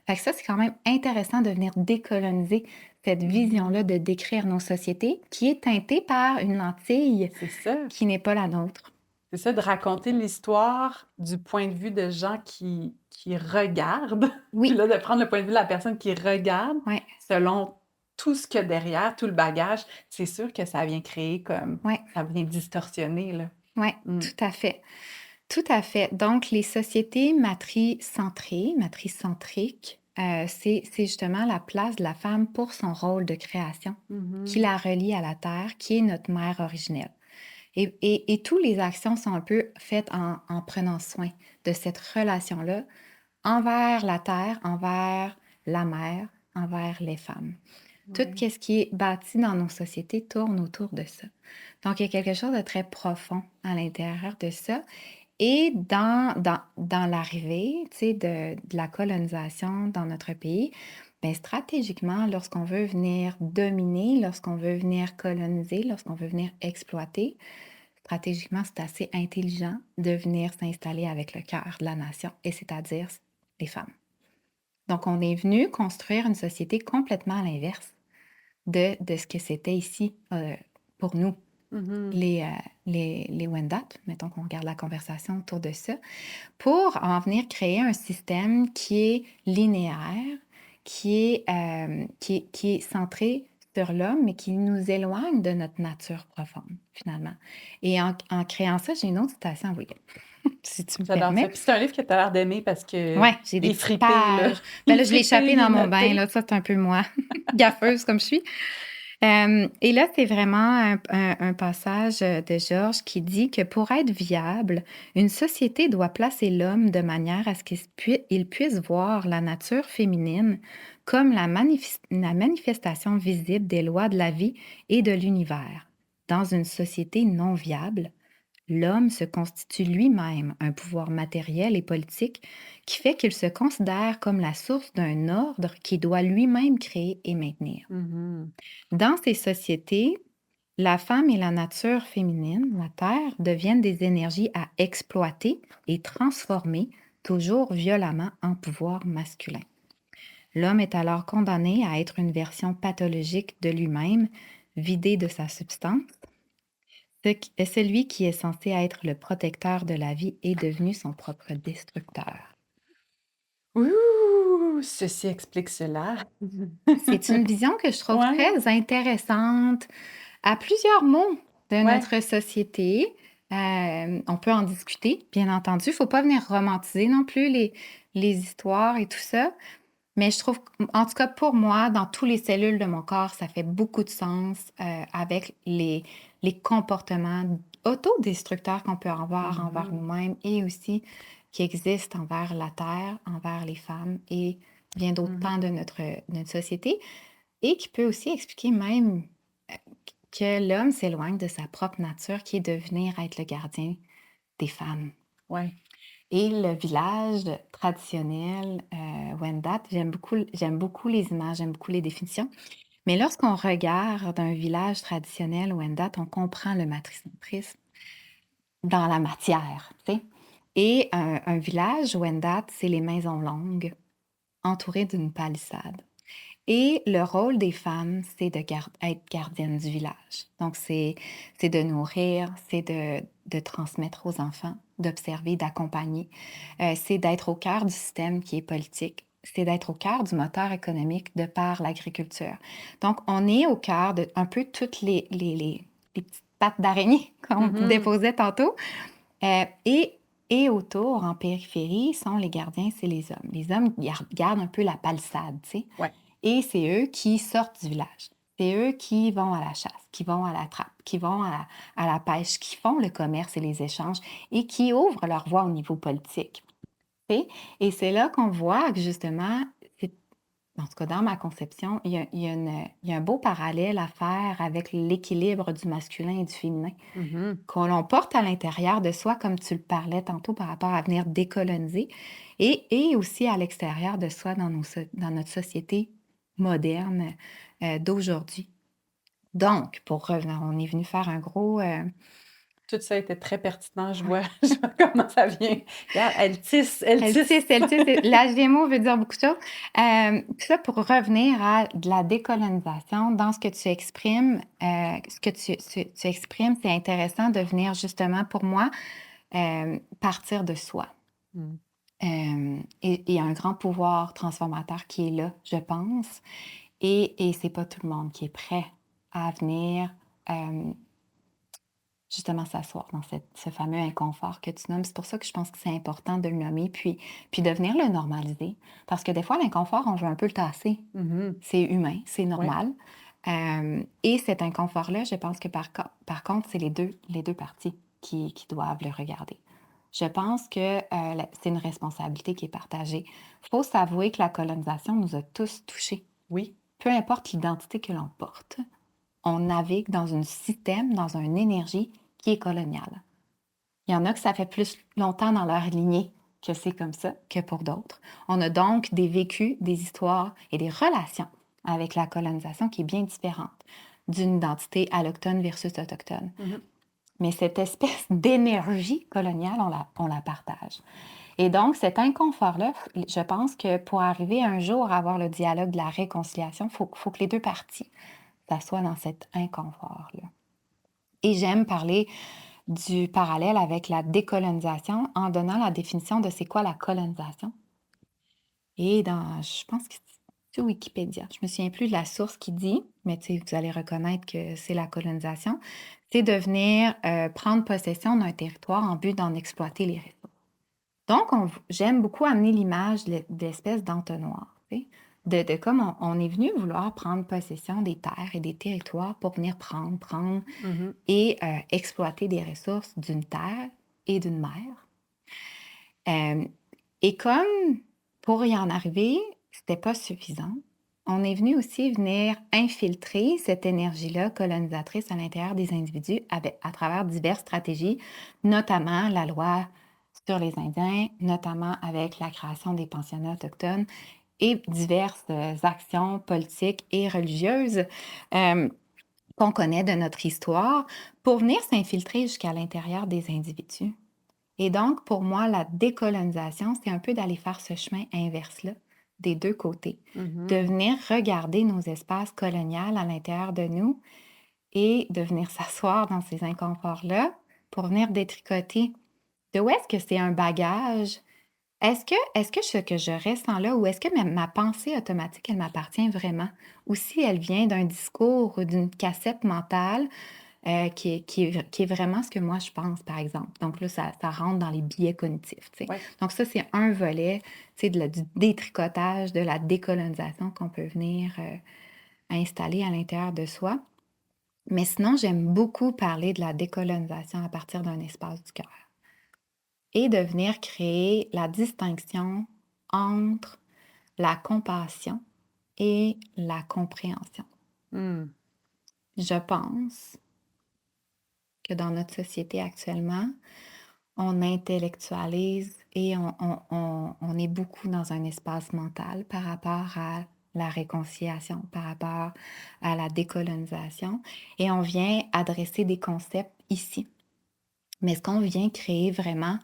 Fait que ça, c'est quand même intéressant de venir décoloniser cette vision-là Mhm. de décrire nos sociétés qui est teintée par une lentille C'est ça. qui n'est pas la nôtre. C'est ça, de raconter l'histoire du point de vue de gens qui regardent, puis Oui, là, de prendre le point de vue de la personne qui regarde ouais, selon tout ce qu'il y a derrière, tout le bagage, c'est sûr que ça vient créer comme, ouais, ça vient distorsionner, là. ouais, Mm. tout à fait. Tout à fait. Donc, les sociétés matricentriques, c'est justement la place de la femme pour son rôle de création qui Mhm. la relie à la terre, qui est notre mère originelle. Et toutes les actions sont un peu faites en prenant soin de cette relation-là envers la terre, envers la mère, envers les femmes. Tout Ouais. ce qui est bâti dans nos sociétés tourne autour de ça. Donc, il y a quelque chose de très profond à l'intérieur de ça. Et dans l'arrivée, tu sais, de la colonisation dans notre pays, bien, stratégiquement, lorsqu'on veut venir dominer, lorsqu'on veut venir coloniser, lorsqu'on veut venir exploiter, stratégiquement, c'est assez intelligent de venir s'installer avec le cœur de la nation, et c'est-à-dire les femmes. Donc, on est venu construire une société complètement à l'inverse de ce que c'était ici pour nous, Mhm. les Wendat, mettons qu'on regarde la conversation autour de ça, pour en venir créer un système qui est linéaire, qui est centré sur l'homme, mais qui nous éloigne de notre nature profonde, finalement. Et en créant ça, j'ai une autre citation à vous lire, si tu me J'adore ça. permets. Puis c'est un livre que tu as l'air d'aimer parce que Ouais, j'ai des il est petites fripé, là. pages. Ben Il est là, je l'ai fripé, échappé il est dans mon bain, noté. là. Ça, c'est un peu moi, gaffeuse comme je suis. Et là, c'est vraiment un passage de Georges qui dit que pour être viable, une société doit placer l'homme de manière à ce qu'il puisse voir la nature féminine comme la manifestation visible des lois de la vie et de l'univers. Dans une société non viable, l'homme se constitue lui-même un pouvoir matériel et politique qui fait qu'il se considère comme la source d'un ordre qu'il doit lui-même créer et maintenir. Mhm. Dans ces sociétés, la femme et la nature féminine, la Terre, deviennent des énergies à exploiter et transformer, toujours violemment en pouvoir masculin. L'homme est alors condamné à être une version pathologique de lui-même, vidé de sa substance. Celui qui est censé être le protecteur de la vie est devenu son propre destructeur. Ouh! Ceci explique cela. C'est une vision que je trouve Ouais, très intéressante à plusieurs mots de ouais. notre société. On peut en discuter, bien entendu. Il ne faut pas venir romantiser non plus les histoires et tout ça. Mais je trouve, en tout cas pour moi, dans toutes les cellules de mon corps, ça fait beaucoup de sens avec les comportements autodestructeurs qu'on peut avoir envers Mhm. nous-mêmes et aussi qui existent envers la Terre, envers les femmes et bien d'autres pans de Mhm. notre société. Et qui peut aussi expliquer même euh, que l'homme s'éloigne de sa propre nature, qui est de venir être le gardien des femmes. Ouais. Et le village traditionnel Wendat, j'aime beaucoup les images, j'aime beaucoup les définitions. Mais lorsqu'on regarde un village traditionnel Wendat, on comprend le matricentrisme dans la matière, tu sais. Et un village Wendat, c'est les maisons longues, entourées d'une palissade. Et le rôle des femmes, c'est être gardienne du village. Donc, c'est de nourrir, c'est de transmettre aux enfants, d'observer, d'accompagner. C'est d'être au cœur du système qui est politique. C'est d'être au cœur du moteur économique de par l'agriculture. Donc, on est au cœur de un peu toutes les petites pattes d'araignée qu'on Mhm. déposait tantôt. Et autour, en périphérie, sont les gardiens, c'est les hommes. Les hommes gardent un peu la palissade, tu sais. Ouais. Et c'est eux qui sortent du village. C'est eux qui vont à la chasse, qui vont à la trappe, qui vont à la pêche, qui font le commerce et les échanges et qui ouvrent leur voie au niveau politique. Tu sais. Et c'est là qu'on voit que justement, en tout cas dans ma conception, il y a un beau parallèle à faire avec l'équilibre du masculin et du féminin Mhm. qu'on l'on porte à l'intérieur de soi, comme tu le parlais tantôt par rapport à venir décoloniser, et aussi à l'extérieur de soi dans notre société moderne d'aujourd'hui. Donc, pour revenir, on est venu faire un gros... Tout ça était très pertinent. Je vois comment ça vient. Regarde, elle tisse, elle tisse. La Gémeaux veut dire beaucoup de choses. Tout ça pour revenir à de la décolonisation. Dans ce que tu exprimes, tu exprimes, c'est intéressant de venir justement, pour moi, partir de soi. Mm. Et il y a un grand pouvoir transformateur qui est là, je pense. Et c'est pas tout le monde qui est prêt à venir justement s'asseoir dans ce fameux inconfort que tu nommes. C'est pour ça que je pense que c'est important de le nommer, puis de venir le normaliser. Parce que des fois, l'inconfort, on veut un peu le tasser. Mhm. C'est humain, c'est Ouais. normal. Et cet inconfort-là, je pense que par contre, c'est les deux parties qui doivent le regarder. Je pense que c'est une responsabilité qui est partagée. Il faut s'avouer que la colonisation nous a tous touchés. Oui. peu importe l'identité que l'on porte, on navigue dans un système, dans une énergie qui est coloniale. Il y en a que ça fait plus longtemps dans leur lignée que c'est comme ça que pour d'autres. On a donc des vécus, des histoires et des relations avec la colonisation qui est bien différente d'une identité allochtone versus autochtone. Mhm. Mais cette espèce d'énergie coloniale, on la partage. Et donc, cet inconfort-là, je pense que pour arriver un jour à avoir le dialogue de la réconciliation, faut que les deux parties s'assoient dans cet inconfort-là. Et j'aime parler du parallèle avec la décolonisation en donnant la définition de c'est quoi la colonisation. Et je pense que c'est sur Wikipédia, je me souviens plus de la source qui dit, mais vous allez reconnaître que c'est la colonisation, c'est de venir prendre possession d'un territoire en but d'en exploiter les ressources. Donc, j'aime beaucoup amener l'image de l'espèce d'entonnoir, tu sais, de comme on est venu vouloir prendre possession des terres et des territoires pour venir prendre Mhm. et exploiter des ressources d'une terre et d'une mer. Et comme pour y en arriver, c'était pas suffisant, on est venu aussi venir infiltrer cette énergie-là colonisatrice à l'intérieur des individus à travers diverses stratégies, notamment la loi sur les Indiens, notamment avec la création des pensionnats autochtones et diverses actions politiques et religieuses qu'on connaît de notre histoire pour venir s'infiltrer jusqu'à l'intérieur des individus. Et donc, pour moi, la décolonisation, c'est un peu d'aller faire ce chemin inverse-là, des deux côtés, de Mhm. venir regarder nos espaces coloniaux à l'intérieur de nous et de venir s'asseoir dans ces inconforts-là pour venir détricoter de où est-ce que c'est un bagage. Est-ce que ce que je ressens là, ou est-ce que ma pensée automatique, elle m'appartient vraiment? Ou si elle vient d'un discours ou d'une cassette mentale qui est vraiment ce que moi je pense, par exemple. Donc là, ça rentre dans les biais cognitifs, tu sais. Ouais. Donc ça, c'est un volet, tu sais, du détricotage, de la décolonisation qu'on peut venir installer à l'intérieur de soi. Mais sinon, j'aime beaucoup parler de la décolonisation à partir d'un espace du cœur et de venir créer la distinction entre la compassion et la compréhension. Mm. Je pense que dans notre société actuellement, on intellectualise et on est beaucoup dans un espace mental par rapport à la réconciliation, par rapport à la décolonisation, et on vient adresser des concepts ici. Mais est-ce qu'on vient créer vraiment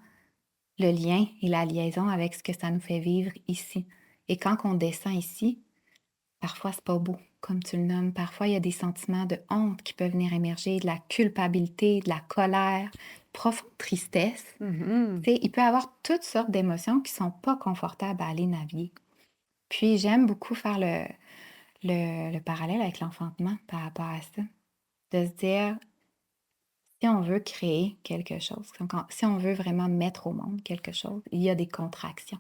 le lien et la liaison avec ce que ça nous fait vivre ici? Et quand on descend ici, parfois c'est pas beau, comme tu le nommes. Parfois, il y a des sentiments de honte qui peuvent venir émerger, de la culpabilité, de la colère, profonde tristesse. Mhm. Tu sais, il peut y avoir toutes sortes d'émotions qui sont pas confortables à aller naviguer. Puis j'aime beaucoup faire le parallèle avec l'enfantement par rapport à ça. De se dire, si on veut créer quelque chose, si on veut vraiment mettre au monde quelque chose, il y a des contractions.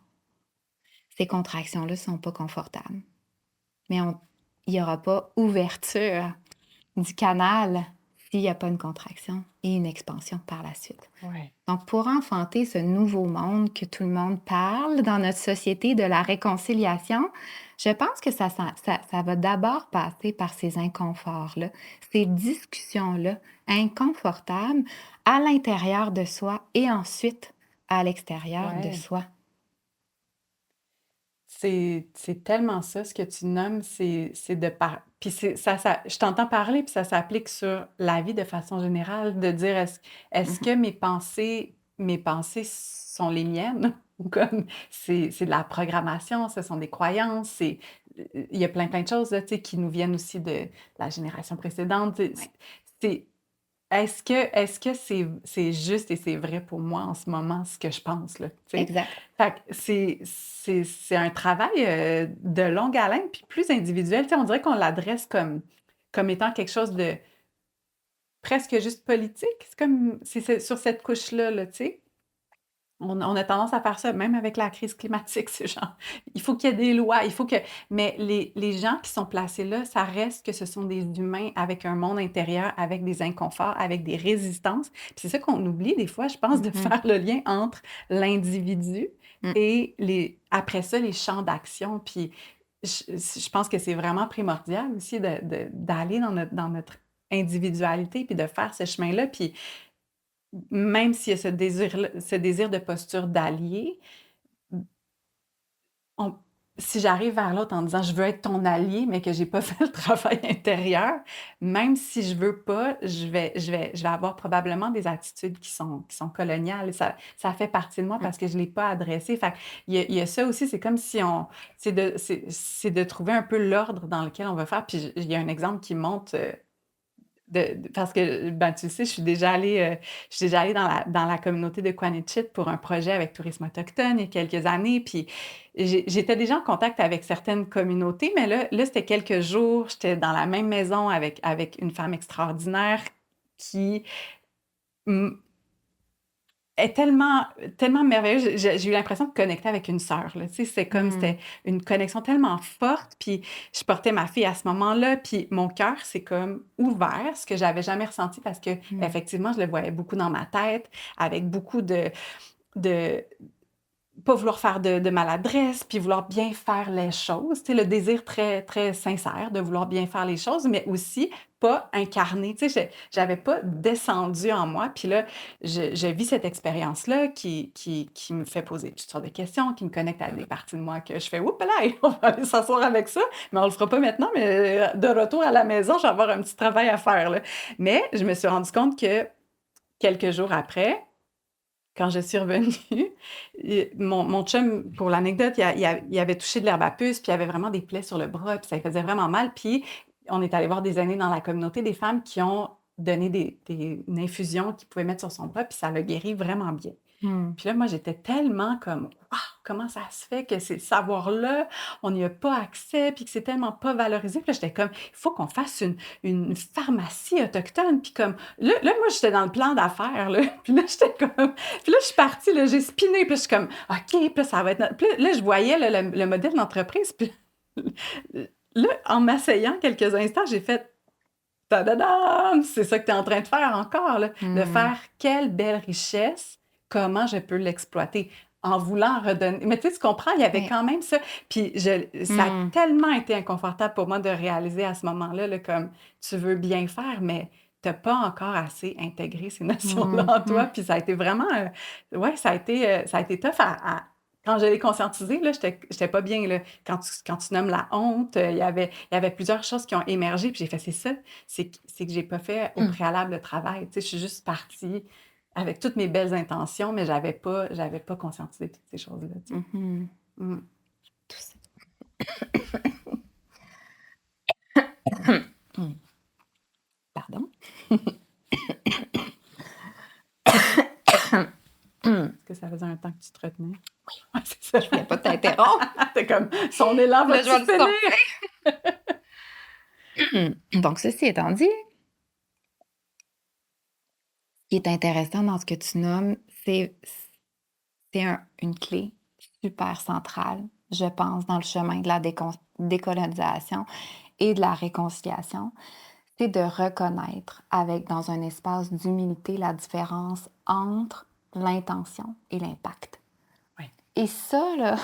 Ces contractions-là ne sont pas confortables. Mais il n'y aura pas ouverture du canal s'il n'y a pas une contraction et une expansion par la suite. Ouais. Donc, pour enfanter ce nouveau monde que tout le monde parle dans notre société de la réconciliation, je pense que ça va d'abord passer par ces inconforts-là, ces discussions-là inconfortables à l'intérieur de soi et ensuite à l'extérieur de Ouais. soi. C'est tellement ça, ce que tu nommes, c'est de par... Puis je t'entends parler, puis ça s'applique sur la vie de façon générale, de dire est-ce Mhm. que mes pensées sont les miennes? Ou comme c'est de la programmation, ce sont des croyances, il y a plein de choses là, tu sais, qui nous viennent aussi de la génération précédente. Ouais. C'est, est-ce que c'est juste et c'est vrai pour moi en ce moment, ce que je pense, là, tu sais? Exact. Fait que c'est un travail de longue haleine, puis plus individuel. Tu sais, on dirait qu'on l'adresse comme étant quelque chose de presque juste politique. C'est sur cette couche-là, là, tu sais. On a tendance à faire ça, même avec la crise climatique, c'est genre, il faut qu'il y ait des lois, il faut que... Mais les gens qui sont placés là, ça reste que ce sont des humains avec un monde intérieur, avec des inconforts, avec des résistances. Puis c'est ça qu'on oublie des fois, je pense, de Mhm. faire le lien entre l'individu Mm. et après ça, les champs d'action. Puis je pense que c'est vraiment primordial aussi d'aller dans notre individualité puis de faire ce chemin-là. Puis même s'il y a ce désir de posture d'allié, on si j'arrive vers l'autre en disant: «Je veux être ton allié», mais que j'ai pas fait le travail intérieur, même si je veux pas, je vais avoir probablement des attitudes qui sont coloniales. Ça fait partie de moi Mmh. parce que je l'ai pas adressé. Fait il y a ça aussi, c'est comme si on c'est de trouver un peu l'ordre dans lequel on va faire. Puis il y a un exemple qui montre, parce que, ben, tu sais, je suis déjà allée dans la communauté de Quanichit pour un projet avec Tourisme autochtone il y a quelques années, puis j'étais déjà en contact avec certaines communautés, mais là, c'était quelques jours, j'étais dans la même maison avec une femme extraordinaire qui, mmh, est tellement merveilleuse. J'ai eu l'impression de connecter avec une sœur, là, tu sais, c'est comme Mmh. c'était une connexion tellement forte, puis je portais ma fille à ce moment-là, puis mon cœur s'est comme ouvert, ce que j'avais jamais ressenti parce que Mmh. effectivement, je le voyais beaucoup dans ma tête, avec beaucoup de pas vouloir faire de maladresse, puis vouloir bien faire les choses. Tu sais, le désir très, très sincère de vouloir bien faire les choses, mais aussi pas incarné. Tu sais, j'avais pas descendu en moi. Puis là, je vis cette expérience-là qui me fait poser toutes sortes de questions, qui me connecte à des parties de moi que je fais: «Oups là, on va aller s'asseoir avec ça, mais on le fera pas maintenant, mais de retour à la maison, je vais avoir un petit travail à faire, là». Mais je me suis rendu compte que quelques jours après, quand je suis revenue, mon chum, pour l'anecdote, il avait touché de l'herbe à puce, puis il avait vraiment des plaies sur le bras, puis ça lui faisait vraiment mal. Puis on est allé voir des aînées dans la communauté, des femmes qui ont donné une infusion qu'ils pouvaient mettre sur son bras, puis ça l'a guéri vraiment bien. Mmh. Puis là, moi, j'étais tellement comme: «Waouh! Comment ça se fait que ces savoirs-là, on n'y a pas accès, puis que c'est tellement pas valorisé?» Puis là, j'étais comme: «Il faut qu'on fasse une pharmacie autochtone». Puis comme là, moi, j'étais dans le plan d'affaires, là. Puis là, j'étais comme puis là, je suis partie, là, j'ai spiné, puis là, je suis comme: «OK, puis là, ça va être notre» puis là, je voyais, là, le modèle d'entreprise, puis là, en m'asseyant quelques instants, j'ai fait: «Tadadam! C'est ça que tu es en train de faire encore, là, de Mmh. faire quelle belle richesse, comment je peux l'exploiter?» En voulant redonner, mais tu sais, tu comprends, il y avait Oui. quand même ça, puis ça a Mmh. tellement été inconfortable pour moi de réaliser à ce moment-là, là, comme tu veux bien faire, mais tu as pas encore assez intégré ces notions-là Mmh en toi, mh. puis ça a été vraiment, ouais, ça a été tough à quand je l'ai conscientisé, là, j'étais pas bien, là. Quand tu nommes la honte, il y avait plusieurs choses qui ont émergé, puis j'ai fait: «C'est ça, c'est que j'ai pas fait au Mmh. préalable le travail». Tu sais, je suis juste partie avec toutes mes belles intentions, mais j'avais pas conscientisé toutes ces choses-là, tu sais. Mmh. Mmh. Tout ça. Mmh. Pardon? Est-ce que ça faisait un temps que tu te retenais? Ouais, c'est ça. Je voulais pas t'interrompre. Tu comme: «Son élan Là, je va-tu vais le finir?» sortir. Donc ceci étant dit, ce qui est intéressant dans ce que tu nommes, c'est une clé super centrale, je pense, dans le chemin de la décolonisation et de la réconciliation. C'est de reconnaître avec dans un espace d'humilité la différence entre l'intention et l'impact. Ouais. Et ça, là,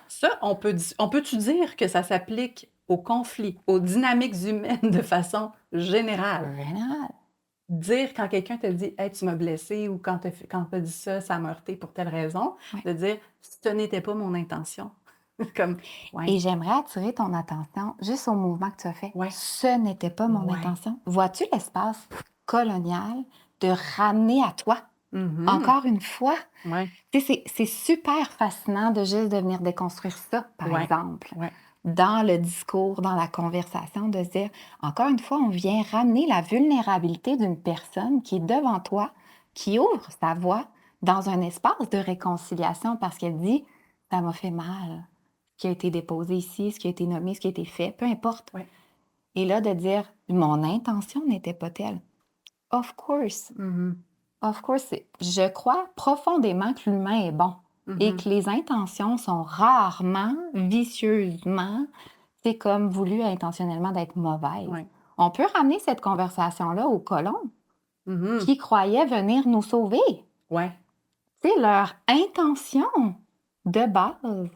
Ça, on peut-tu dire que ça s'applique aux conflits, aux dynamiques humaines de façon générale? général. Dire quand quelqu'un te dit: «Hey, tu m'as blessé» ou quand tu as dit ça, ça m'a heurté pour telle raison, Ouais. de dire: «Ce n'était pas mon intention». Comme ouais, Et j'aimerais attirer ton attention juste au mouvement que tu as fait. ouais, Ce n'était pas mon ouais. intention. Vois-tu l'espace colonial de ramener à toi? Mmh. Encore une fois, Ouais, tu sais, c'est super fascinant de juste de venir déconstruire ça, par ouais, exemple, ouais. dans le discours, dans la conversation, de se dire, encore une fois, on vient ramener la vulnérabilité d'une personne qui est devant toi, qui ouvre sa voix dans un espace de réconciliation parce qu'elle dit, ça m'a fait mal, ce qui a été déposé ici, ce qui a été nommé, ce qui a été fait, peu importe. Ouais. Et là, de dire, mon intention n'était pas telle. Of course, Mmh. of course, je crois profondément que l'humain est bon et Mmh. que les intentions sont rarement, vicieusement, c'est comme voulu intentionnellement d'être mauvaises. Ouais. On peut ramener cette conversation-là aux colons Mmh. qui croyaient venir nous sauver. Ouais. C'est leur intention de base.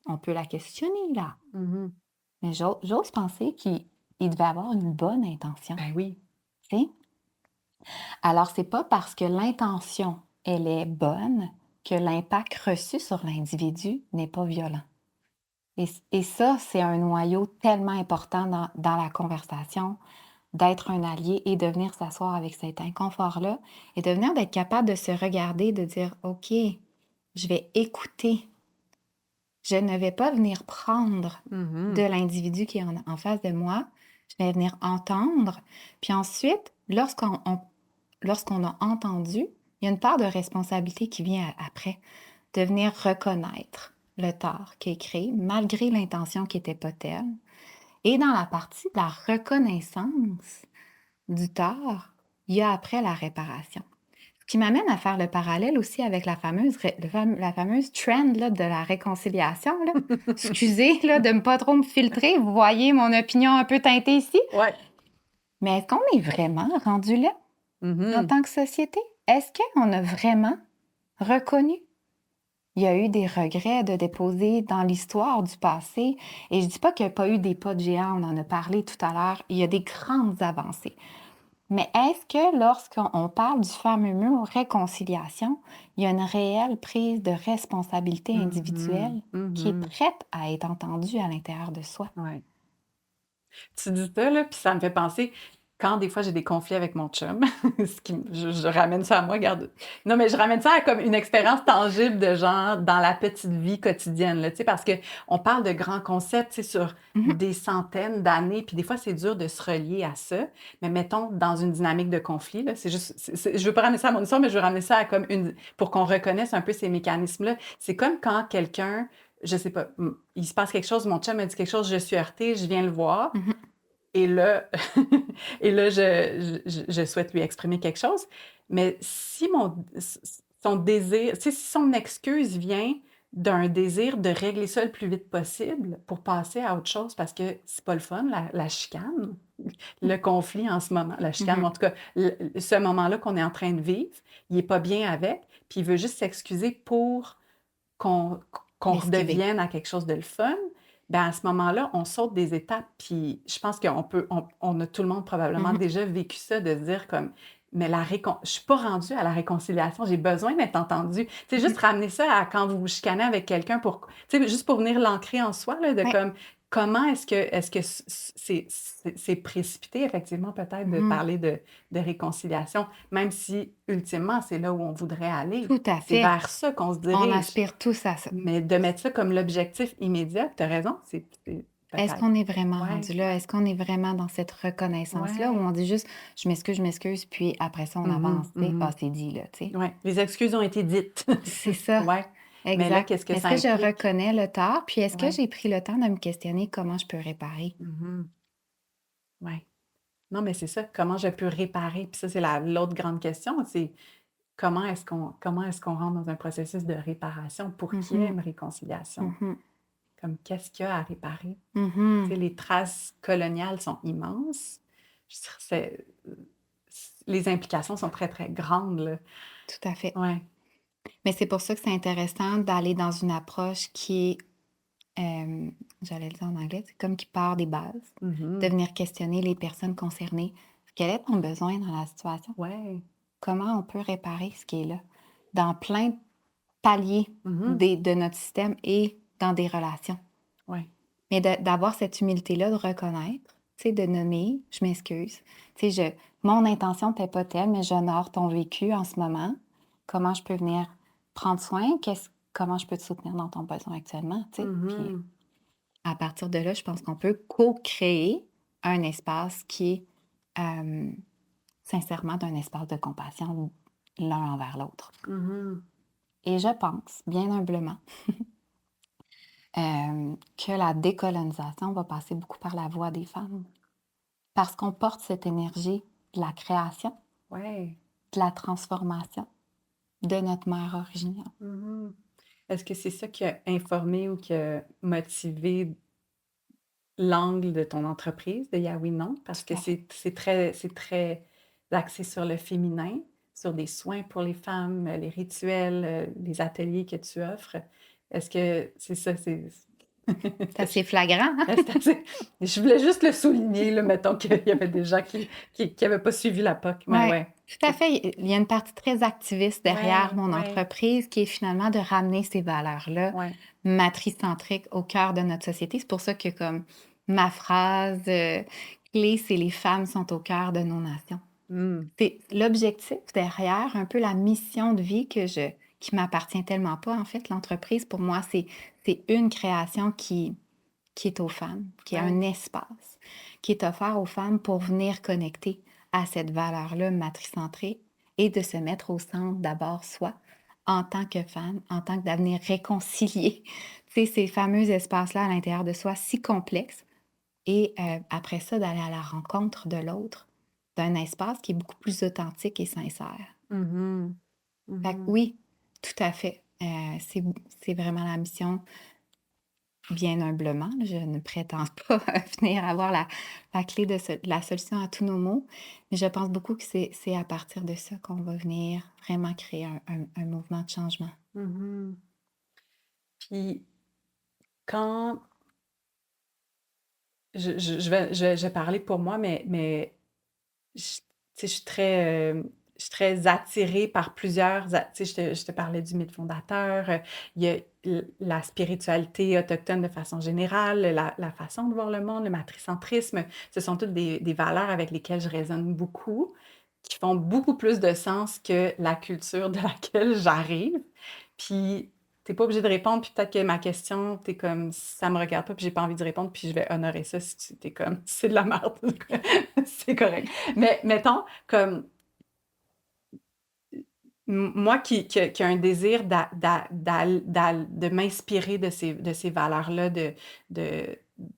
On peut la questionner là. Mmh. Mais j'ose penser qu'il devait avoir une bonne intention, Ben oui. tu sais? Alors, c'est pas parce que l'intention, elle est bonne que l'impact reçu sur l'individu n'est pas violent. Et ça, c'est un noyau tellement important dans la conversation, d'être un allié et de venir s'asseoir avec cet inconfort-là et de venir d'être capable de se regarder, de dire, OK, je vais écouter. Je ne vais pas venir prendre de Mhm. l'individu qui est en face de moi. Je vais venir entendre. Puis ensuite, lorsqu'on a entendu, il y a une part de responsabilité qui vient après, de venir reconnaître le tort qui est créé, malgré l'intention qui n'était pas telle. Et dans la partie de la reconnaissance du tort, il y a après la réparation. Ce qui m'amène à faire le parallèle aussi avec la fameuse trend là, de la réconciliation. Là. Excusez là, de ne pas trop me filtrer. Vous voyez mon opinion un peu teintée ici. Ouais. Mais est-ce qu'on est vraiment rendu là en Mhm. tant que société? Est-ce qu'on a vraiment reconnu? Il y a eu des regrets de déposer dans l'histoire du passé. Et je ne dis pas qu'il n'y a pas eu des pas de géant, on en a parlé tout à l'heure. Il y a des grandes avancées. Mais est-ce que lorsqu'on parle du fameux mot réconciliation, il y a une réelle prise de responsabilité Mhm. individuelle qui est Mhm. prête à être entendue à l'intérieur de soi? Ouais. Tu dis ça, là, puis ça me fait penser, quand des fois j'ai des conflits avec mon chum, je ramène ça à moi, regarde. Non, mais je ramène ça à comme une expérience tangible de genre dans la petite vie quotidienne, là, tu sais, parce que on parle de grands concepts, tu sais, sur Mhm, des centaines d'années, puis des fois c'est dur de se relier à ça. Mais mettons, dans une dynamique de conflit, là, c'est juste, je veux pas ramener ça à mon histoire, mais je veux ramener ça à comme pour qu'on reconnaisse un peu ces mécanismes-là. C'est comme quand quelqu'un, je sais pas, il se passe quelque chose, mon chum me dit quelque chose, je suis heurtée, je viens le voir. mhm, Et là, et là je souhaite lui exprimer quelque chose. Mais si son désir, tu sais, si son excuse vient d'un désir de régler ça le plus vite possible pour passer à autre chose, parce que c'est pas le fun, la chicane, le conflit en ce moment, la chicane, mhm. en tout cas, ce moment-là qu'on est en train de vivre, il est pas bien avec, puis il veut juste s'excuser pour qu'on qu'on L'esquiver. redevienne à quelque chose de le fun, ben à ce moment-là, on saute des étapes. Puis je pense on a tout le monde probablement Mhm, déjà vécu ça, de se dire comme, mais je suis pas rendue à la réconciliation, j'ai besoin d'être entendue. Tu sais, juste mhm. ramener ça à quand vous vous chicanez avec quelqu'un pour, tu sais, juste pour venir l'ancrer en soi, là, de Ouais. comme, comment est-ce que c'est précipité, effectivement, peut-être, de Mhm. parler de réconciliation, même si, ultimement, c'est là où on voudrait aller. Tout à C'est fait. vers ça qu'on se On dirige. aspire tous à ça. Mais de mettre ça comme l'objectif immédiat, tu as raison, c'est Est-ce peut-être. qu'on est vraiment Ouais, rendu là? Est-ce qu'on est vraiment dans cette reconnaissance-là où ouais. on dit juste je m'excuse, puis après ça, on avance, Mhm, tu sais? Ah, mhm. c'est dit, là, tu sais? Ouais, les excuses ont été dites. C'est ça, Ouais. Mais là, exact. qu'est-ce que Est-ce ça que je implique? reconnais le tort? Puis est-ce que Ouais. j'ai pris le temps de me questionner comment je peux réparer? Mhm. Ouais. Non, mais c'est ça. Comment je peux réparer? Puis ça, c'est l'autre grande question, c'est comment est-ce qu'on rentre dans un processus de réparation pour qu'il y ait Mhm, une réconciliation? mhm, Comme qu'est-ce qu'il y a à réparer? Tu sais, mhm. les traces coloniales sont immenses. Je veux dire, les implications sont très, très grandes, là. Tout à fait. Ouais. Mais c'est pour ça que c'est intéressant d'aller dans une approche qui est, j'allais le dire en anglais, c'est comme qui part des bases, de Mhm. venir questionner les personnes concernées. Quel est ton besoin dans la situation? Ouais. Comment on peut réparer ce qui est là? Dans plein de paliers Mhm. de notre système et dans des relations. Ouais. Mais d'avoir cette humilité-là, de reconnaître, tu sais, de nommer, je m'excuse. Tu sais, mon intention n'était pas telle, mais j'honore ton vécu en ce moment. Comment je peux venir prendre soin? Comment je peux te soutenir dans ton besoin actuellement? Tu sais? Puis Mhm. à partir de là, je pense qu'on peut co-créer un espace qui est sincèrement d'un espace de compassion l'un envers l'autre. Mhm. Et je pense, bien humblement, que la décolonisation va passer beaucoup par la voix des femmes. Parce qu'on porte cette énergie de la création, Ouais. de la transformation de notre mère originelle. Mhm. Est-ce que c'est ça qui a informé ou qui a motivé l'angle de ton entreprise, de Yaoui Non? Parce que Tout à fait. c'est très axé sur le féminin, sur des soins pour les femmes, les rituels, les ateliers que tu offres. Est-ce que c'est ça, c'est C'est assez flagrant, hein? C'est assez- Je voulais juste le souligner, là, mettons qu'il y avait des gens qui avaient pas suivi la POC. Mais Ouais, ouais. tout à fait. Il y a une partie très activiste derrière Ouais, mon ouais, entreprise qui est finalement de ramener ces valeurs-là ouais. matricentriques au cœur de notre société. C'est pour ça que comme ma phrase clé, c'est les femmes sont au cœur de nos nations. Hmm. C'est l'objectif derrière, un peu la mission de vie qui m'appartient tellement pas. En fait, l'entreprise, pour moi, c'est une création qui est aux femmes, qui est un Ouais. espace, qui est offert aux femmes pour venir connecter à cette valeur-là matricentrée et de se mettre au centre d'abord soi, en tant que femme, en tant que d'avenir réconcilier, tu sais, ces fameux espaces-là à l'intérieur de soi si complexes et après ça, d'aller à la rencontre de l'autre, d'un espace qui est beaucoup plus authentique et sincère. Mhm. Fait que Mhm. oui, tout à fait. C'est vraiment la mission, bien humblement. Je ne prétends pas venir avoir la clé de la solution à tous nos maux, mais je pense beaucoup que c'est à partir de ça qu'on va venir vraiment créer un mouvement de changement. Mhm. Puis quand je vais parler pour moi, mais tu sais, je suis très attirée par tu sais, je te parlais du mythe fondateur, il y a la spiritualité autochtone de façon générale, la façon de voir le monde, le matricentrisme, ce sont toutes des valeurs avec lesquelles je résonne beaucoup, qui font beaucoup plus de sens que la culture de laquelle j'arrive. Puis, t'es pas obligé de répondre, puis peut-être que ma question, t'es comme, ça me regarde pas, puis j'ai pas envie de répondre, puis je vais honorer ça si tu t'es comme, c'est de la merde, c'est correct. Mais mettons, comme moi qui a un désir de m'inspirer de ces valeurs-là, de,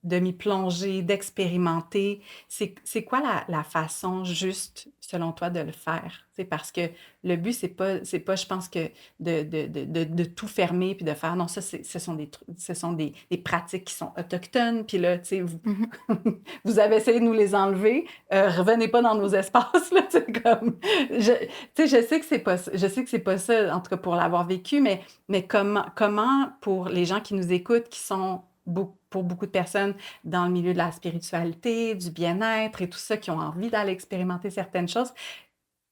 de m'y plonger, d'expérimenter, c'est quoi la façon juste, selon toi, de le faire? C'est parce que le but, c'est pas, je pense que de tout fermer puis de faire, non, ça, ce sont des pratiques qui sont autochtones, puis là, tu sais, Mhm. vous avez essayé de nous les enlever, revenez pas dans nos espaces, là, c'est comme, tu sais, je sais que c'est pas ça, en tout cas pour l'avoir vécu, mais comment pour les gens qui nous écoutent, qui sont pour beaucoup de personnes dans le milieu de la spiritualité, du bien-être et tout ça, qui ont envie d'aller expérimenter certaines choses,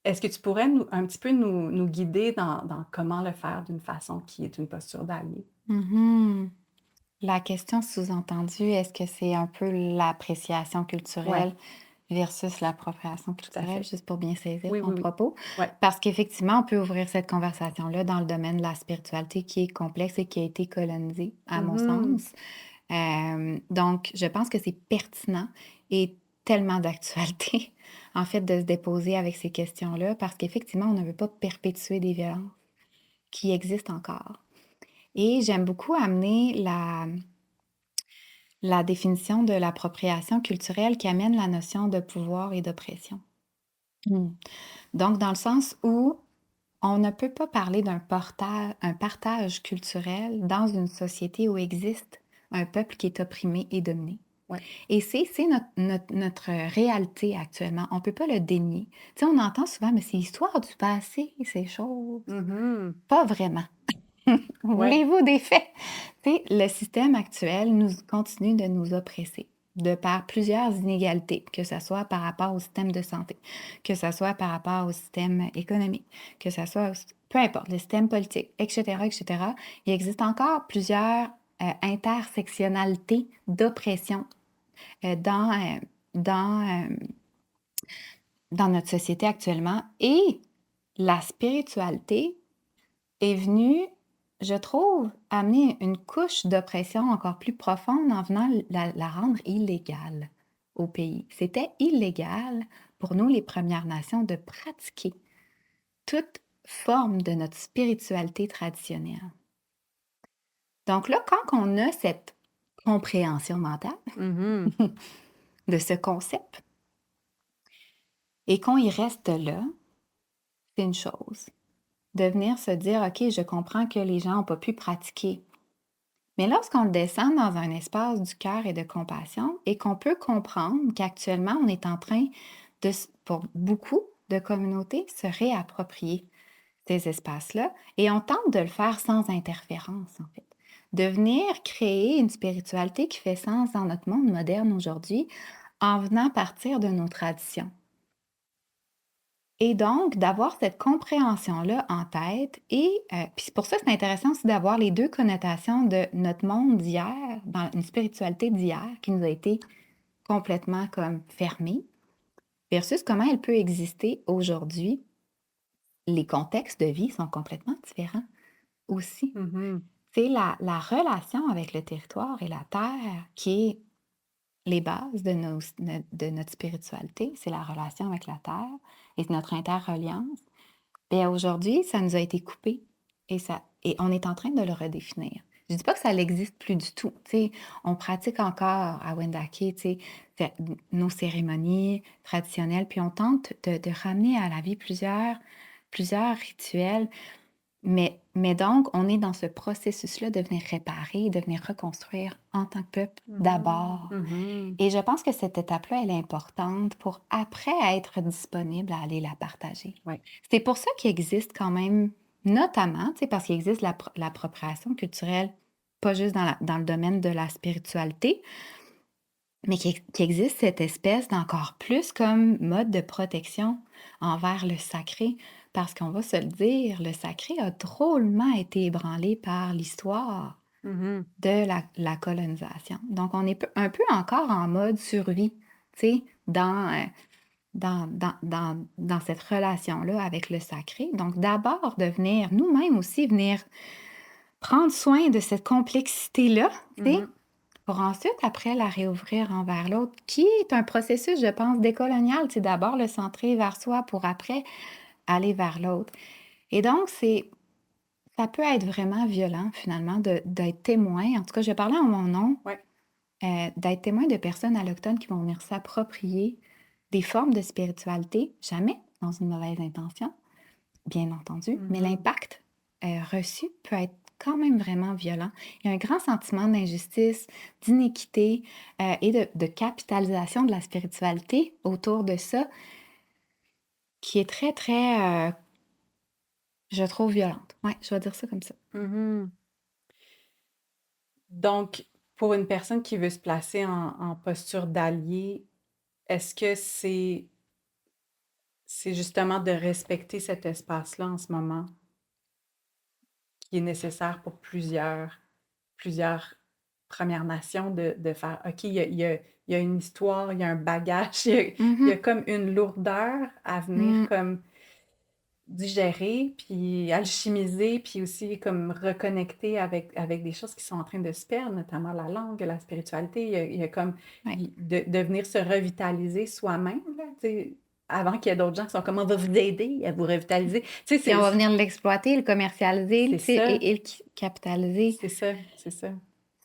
est-ce que tu pourrais un petit peu nous guider dans comment le faire d'une façon qui est une posture d'allié? Mhm. La question sous-entendue, est-ce que c'est un peu l'appréciation Ouais, culturelle versus l'appropriation tout à culturelle, fait. juste pour bien saisir Oui, ton oui, oui. propos? Ouais. Parce qu'effectivement, on peut ouvrir cette conversation-là dans le domaine de la spiritualité qui est complexe et qui a été colonisé, à mon Mhm. sens. Donc, je pense que c'est pertinent et tellement d'actualité, en fait, de se déposer avec ces questions-là, parce qu'effectivement, on ne veut pas perpétuer des violences qui existent encore. Et j'aime beaucoup amener la définition de l'appropriation culturelle qui amène la notion de pouvoir et d'oppression. Mm. Donc, dans le sens où on ne peut pas parler un partage culturel dans une société où existe un peuple qui est opprimé et dominé. Ouais. Et c'est notre réalité actuellement. On ne peut pas le dénier. Tu sais, on entend souvent, mais c'est l'histoire du passé, ces choses. Mhm. Pas vraiment. Ouais. Voulez-vous des faits? Tu sais, le système actuel nous continue de nous oppresser de par plusieurs inégalités, que ce soit par rapport au système de santé, que ce soit par rapport au système économique, que ce soit, peu importe, le système politique, etc., etc. Il existe encore plusieurs intersectionnalités d'oppression euh, dans, euh, dans, euh, dans notre société actuellement. Et la spiritualité est venue, je trouve, amener une couche d'oppression encore plus profonde en venant la rendre illégale au pays. C'était illégal pour nous, les Premières Nations, de pratiquer toute forme de notre spiritualité traditionnelle. Donc là, quand on a cette compréhension mentale Mhm. de ce concept et qu'on y reste là, c'est une chose. De venir se dire, OK, je comprends que les gens n'ont pas pu pratiquer. Mais lorsqu'on le descend dans un espace du cœur et de compassion et qu'on peut comprendre qu'actuellement, on est en train de, pour beaucoup de communautés, se réapproprier ces espaces-là et on tente de le faire sans interférence, en fait. de venir créer une spiritualité qui fait sens dans notre monde moderne aujourd'hui en venant partir de nos traditions. Et donc, d'avoir cette compréhension-là en tête puis c'est pour ça que c'est intéressant aussi d'avoir les 2 connotations de notre monde d'hier, dans une spiritualité d'hier qui nous a été complètement comme fermée, versus comment elle peut exister aujourd'hui. Les contextes de vie sont complètement différents aussi. Mhm. C'est la relation avec le territoire et la terre qui est les bases de notre spiritualité, c'est la relation avec la terre et notre interreliance. Bien, aujourd'hui, ça nous a été coupé et on est en train de le redéfinir. Je dis pas que ça n'existe plus du tout. Tu sais, on pratique encore à Wendake, tu sais, nos cérémonies traditionnelles, puis on tente de ramener à la vie plusieurs rituels. Mais donc, on est dans ce processus-là de venir réparer, de venir reconstruire en tant que peuple Mhm. d'abord. Mhm. Et je pense que cette étape-là, elle est importante pour après être disponible à aller la partager. Ouais. C'est pour ça qu'il existe quand même, notamment, tu sais, parce qu'il existe l'appropriation culturelle, pas juste dans le domaine de la spiritualité, mais qui existe cette espèce d'encore plus comme mode de protection envers le sacré. Parce qu'on va se le dire, le sacré a drôlement été ébranlé par l'histoire Mhm. de la colonisation. Donc, on est un peu encore en mode survie, tu sais, dans cette relation-là avec le sacré. Donc, d'abord, de venir nous-mêmes aussi venir prendre soin de cette complexité-là, tu sais, Mhm. pour ensuite, après, la réouvrir envers l'autre, qui est un processus, je pense, décolonial. C'est d'abord le centrer vers soi pour après aller vers l'autre. Et donc, ça peut être vraiment violent, finalement, d'être témoin. En tout cas, je parlais en mon nom, Ouais. d'être témoin de personnes allochtones qui vont venir s'approprier des formes de spiritualité, jamais dans une mauvaise intention, bien entendu, mais Mhm. l'impact reçu peut être quand même vraiment violent. Il y a un grand sentiment d'injustice, d'inéquité et de capitalisation de la spiritualité autour de ça qui est très, très, je trouve, violente. Ouais, je vais dire ça comme ça. Mhm. Donc, pour une personne qui veut se placer en posture d'allié, est-ce que c'est justement de respecter cet espace-là en ce moment qui est nécessaire pour plusieurs Premières Nations de faire, OK, il y a une histoire, il y a un bagage, il y a Mhm. comme une lourdeur à venir Mm. comme digérer, puis alchimiser, puis aussi comme reconnecter avec des choses qui sont en train de se perdre, notamment la langue, la spiritualité. Il y a comme Ouais. de venir se revitaliser soi-même, là, tu sais, avant qu'il y ait d'autres gens qui sont comme on va vous aider à vous revitaliser. Tu sais, Puis on va venir l'exploiter, le commercialiser, c'est tu sais, ça, et le capitaliser. c'est ça, c'est ça.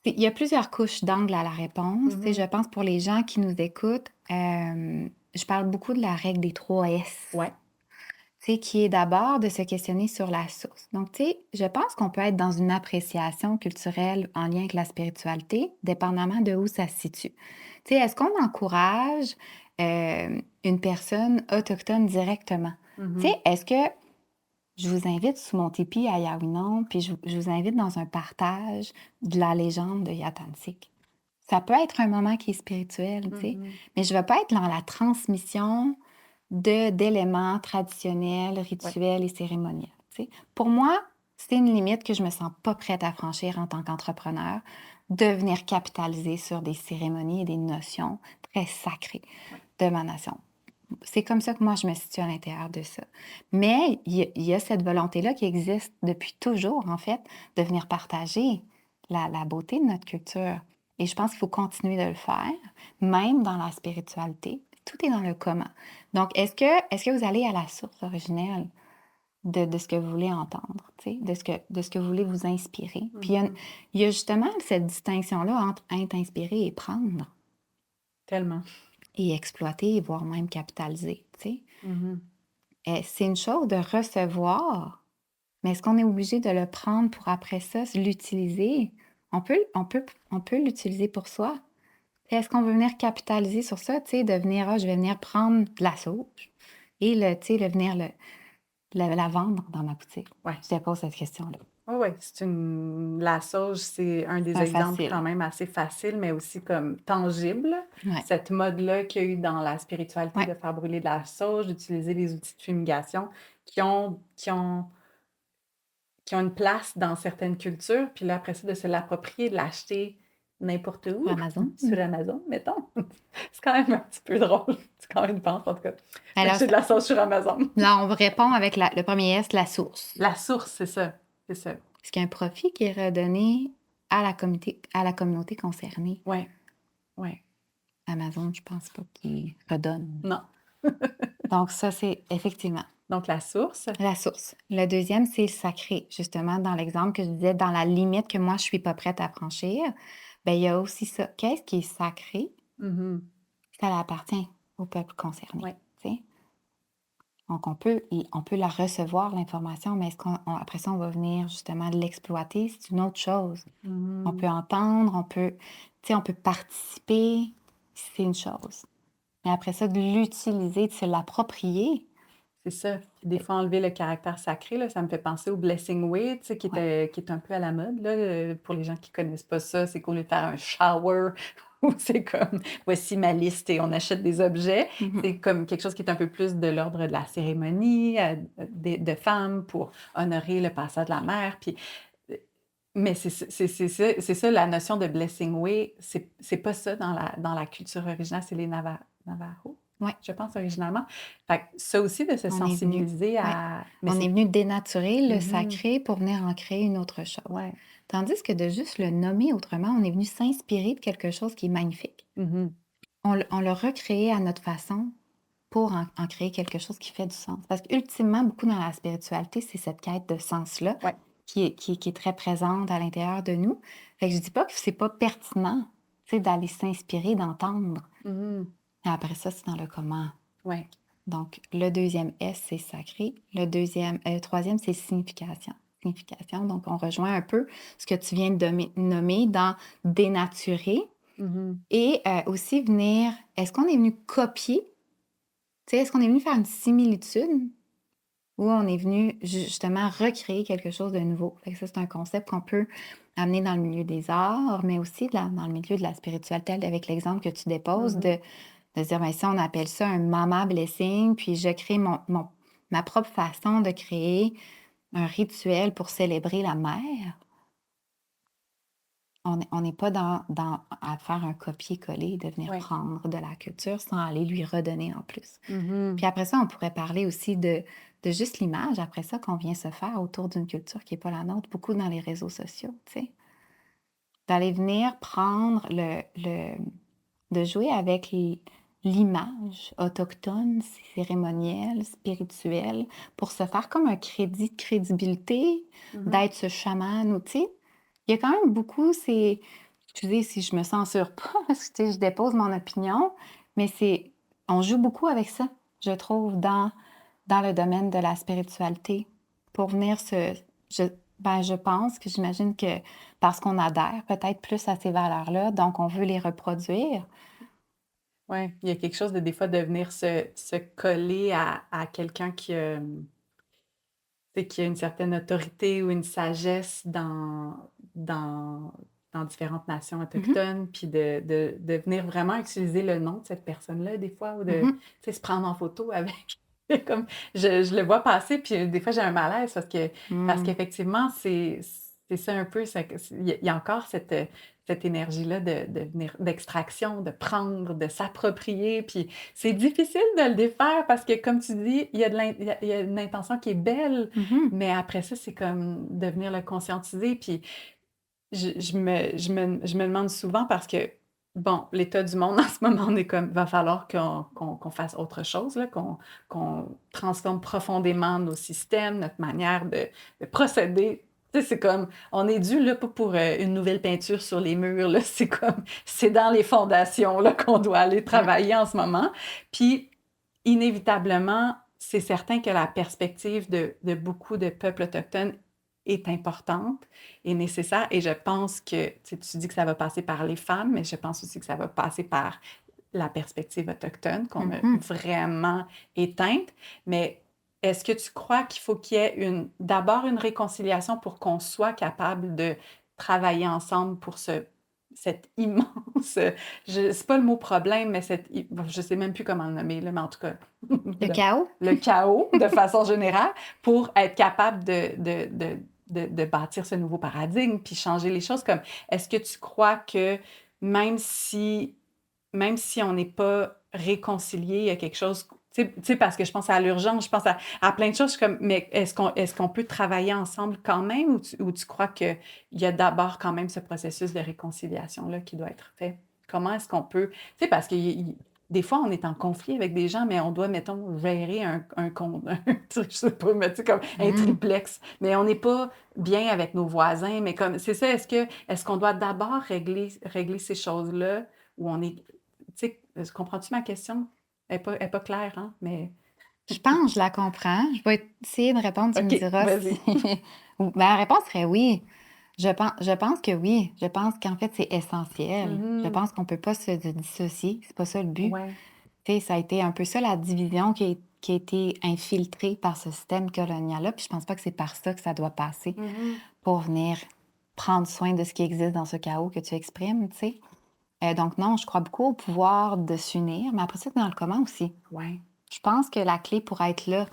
Il y a plusieurs couches d'angles à la réponse. Tu sais, je Mhm. pense pour les gens qui nous écoutent, je parle beaucoup de la règle des 3 S. Ouais. Tu sais, qui est d'abord de se questionner sur la source. Donc, tu sais, je pense qu'on peut être dans une appréciation culturelle en lien avec la spiritualité, dépendamment de où ça se situe. Tu sais, est-ce qu'on encourage une personne autochtone directement? Tu Mhm. sais, est-ce que je vous invite sous mon tipi à Yawinon, puis je vous invite dans un partage de la légende de Yatantik? Ça peut être un moment qui est spirituel, tu sais, Mhm. mais je ne veux pas être dans la transmission d'éléments traditionnels, Ouais. rituels et cérémoniels, tu sais. Pour moi, c'est une limite que je ne me sens pas prête à franchir en tant qu'entrepreneur, de venir capitaliser sur des cérémonies et des notions très sacrées Ouais. de ma nation. C'est comme ça que moi, je me situe à l'intérieur de ça. Mais il y a cette volonté-là qui existe depuis toujours, en fait, de venir partager la beauté de notre culture. Et je pense qu'il faut continuer de le faire, même dans la spiritualité. Tout est dans le comment. Donc, est-ce que vous allez à la source originelle de ce que vous voulez entendre, tu sais, de ce que vous voulez vous inspirer? Puis Mhm. il y a justement cette distinction-là entre être inspiré et prendre, Tellement. et exploiter, voire même capitaliser, tu sais. Mhm. C'est une chose de recevoir, mais est-ce qu'on est obligé de le prendre pour après ça l'utiliser? On peut l'utiliser pour soi. Est-ce qu'on veut venir capitaliser sur ça, tu sais, de venir, ah, je vais venir prendre de la sauge et tu sais, la vendre dans ma boutique? Ouais. Je te pose cette question-là. Ouais, la sauge, c'est un C'est des un exemples quand facile. même assez faciles, mais aussi comme tangible. Ouais, Cette mode-là qu'il y a eu dans la spiritualité ouais, de faire brûler de la sauge, d'utiliser des outils de fumigation qui ont une place dans certaines cultures, puis là, après ça, de se l'approprier, de l'acheter n'importe sur où, Amazon. sur Amazon, mettons. C'est quand même un petit peu drôle. C'est quand même une pense, en tout cas, Alors, d'acheter de la sauce sur Amazon. là, on répond avec le premier S, la source. La source, c'est ça. C'est ça. Est-ce qu'il y a un profit qui est redonné à la communauté concernée? Ouais, ouais. Amazon, je pense pas qu'il redonne. Non. Donc, ça, c'est effectivement Donc, la source. la source. Le deuxième, c'est le sacré. Justement, dans l'exemple que je disais, dans la limite que moi, je suis pas prête à franchir, ben, il y a aussi ça. Qu'est-ce qui est sacré? Mhm. Ça appartient au peuple concerné. Ouais. Tu sais. Donc, on peut la recevoir, l'information, mais après ça, on va venir justement l'exploiter? C'est une autre chose. On Mhm. peut entendre, tu sais, on peut participer, c'est une chose. Mais après ça, de l'utiliser, de se l'approprier, C'est ça. Puis des fois, enlever le caractère sacré, là, ça me fait penser au Blessing Way, tu sais, ouais, qui est un peu à la mode, là. Pour les gens qui connaissent pas ça, c'est qu'au lieu de faire un shower, où c'est comme, voici ma liste et on achète des objets, mhm, c'est comme quelque chose qui est un peu plus de l'ordre de la cérémonie, de femmes pour honorer le passage de la mère. Puis, euh, mais c'est ça, la notion de Blessing Way, c'est pas ça dans la culture originale, c'est les Navajo, ouais, je pense, originalement. Fait que ça aussi, de se on est venu, sensibiliser ouais, à... Mais on est c'est... venu dénaturer le Mhm. sacré pour venir en créer une autre chose. Ouais. Tandis que de juste le nommer autrement, on est venu s'inspirer de quelque chose qui est magnifique. Mhm. On l'a recréé à notre façon pour en créer quelque chose qui fait du sens. Parce qu'ultimement, beaucoup dans la spiritualité, c'est cette quête de sens-là Ouais. qui est très présente à l'intérieur de nous. Fait que je dis pas que c'est pas pertinent, tu sais, d'aller s'inspirer, d'entendre. Mhm. Mais après ça, c'est dans le comment. Ouais. Donc, le deuxième S, c'est sacré. Troisième, c'est signification. Signification. Donc, on rejoint un peu ce que tu viens de nommer dans dénaturer Mhm. et aussi venir, est-ce qu'on est venu copier? Tu sais, est-ce qu'on est venu faire une similitude ou on est venu justement recréer quelque chose de nouveau? Fait que ça, c'est un concept qu'on peut amener dans le milieu des arts, mais aussi dans le milieu de la spiritualité, avec l'exemple que tu déposes, Mhm. de se dire, ben, si on appelle ça un mama blessing, puis je crée ma propre façon de créer un rituel pour célébrer la mère, on n'est pas à faire un copier-coller, de venir Ouais. prendre de la culture sans aller lui redonner en plus. Mhm. Puis après ça, on pourrait parler aussi de juste l'image, après ça, qu'on vient se faire autour d'une culture qui n'est pas la nôtre, beaucoup dans les réseaux sociaux, tu sais. D'aller venir prendre de jouer avec l'image autochtone, cérémonielle, spirituelle, pour se faire comme un crédit de crédibilité, Mhm. d'être ce chaman ou, tu sais, il y a quand même beaucoup, excusez si je me censure pas, parce que, tu sais, je dépose mon opinion, mais on joue beaucoup avec ça, je trouve, dans le domaine de la spiritualité, pour venir je, je pense que j'imagine que parce qu'on adhère peut-être plus à ces valeurs-là, donc on veut les reproduire. Ouais. Il y a quelque chose de des fois de venir se coller à quelqu'un tu sais, qui a une certaine autorité ou une sagesse dans, dans différentes nations Mhm, autochtones, puis de venir vraiment utiliser le nom de cette personne-là, des fois, ou de, mhm, tu sais, se prendre en photo avec. Comme, je le vois passer, puis des fois, j'ai un malaise parce mm. qu'effectivement, c'est ça un peu, il y a encore cette énergie-là de venir, d'extraction, de prendre, de s'approprier, puis c'est difficile de le défaire parce que, comme tu dis, il y a une intention qui est belle, Mhm. mais après ça, c'est comme de venir le conscientiser. Puis je me demande souvent parce que, bon, l'état du monde en ce moment, on est comme, va falloir qu'on fasse autre chose, là, qu'on transforme profondément nos systèmes, notre manière de procéder. Tu sais, c'est comme, on est dû là, pas pour une nouvelle peinture sur les murs, là, c'est comme, c'est dans les fondations là, qu'on doit aller Ouais. travailler en ce moment. Puis, inévitablement, c'est certain que la perspective de beaucoup de peuples autochtones est importante est nécessaire. Et je pense que, tu sais, tu dis que ça va passer par les femmes, mais je pense aussi que ça va passer par la perspective autochtone qu'on a Mhm. vraiment éteinte. Mais est-ce que tu crois qu'il faut qu'il y ait d'abord une réconciliation pour qu'on soit capable de travailler ensemble pour cette immense, c'est pas le mot problème, mais bon, je sais même plus comment le nommer, là, mais en tout cas, Le chaos? le chaos de façon générale, pour être capable de bâtir ce nouveau paradigme, puis changer les choses. Comme, est-ce que tu crois que même si, même si on n'est pas réconcilié, il y a quelque chose, tu sais, parce que je pense à l'urgence, je pense à plein de choses, je suis comme, mais est-ce qu'on peut travailler ensemble quand même, ou tu crois qu'il y a d'abord quand même ce processus de réconciliation-là qui doit être fait? Comment est-ce qu'on peut, tu sais, parce que des fois, on est en conflit avec des gens, mais on doit, mettons, gérer un truc, je sais pas, mais tu sais, comme un Mm. triplex. Mais on n'est pas bien avec nos voisins, mais comme, c'est ça, est-ce qu'on doit d'abord régler ces choses-là, où on est, tu sais, comprends-tu ma question? Elle est pas claire, hein, mais... Je pense, je la comprends. Je vais essayer de répondre, tu me OK, diras si. vas-y. La réponse serait oui. Je pense que oui. Je pense qu'en fait, c'est essentiel. Je Mhm. pense qu'on peut pas se dissocier. C'est pas ça le but. Ouais. Tu sais, ça a été un peu ça la division qui a été infiltrée par ce système colonial-là. Puis je pense pas que c'est par ça que ça doit passer Mhm. pour venir prendre soin de ce qui existe dans ce chaos que tu exprimes, tu sais. Donc non, je crois beaucoup au pouvoir de s'unir, mais après ça, c'est dans le commun aussi. Ouais. Je pense que la clé pour être là,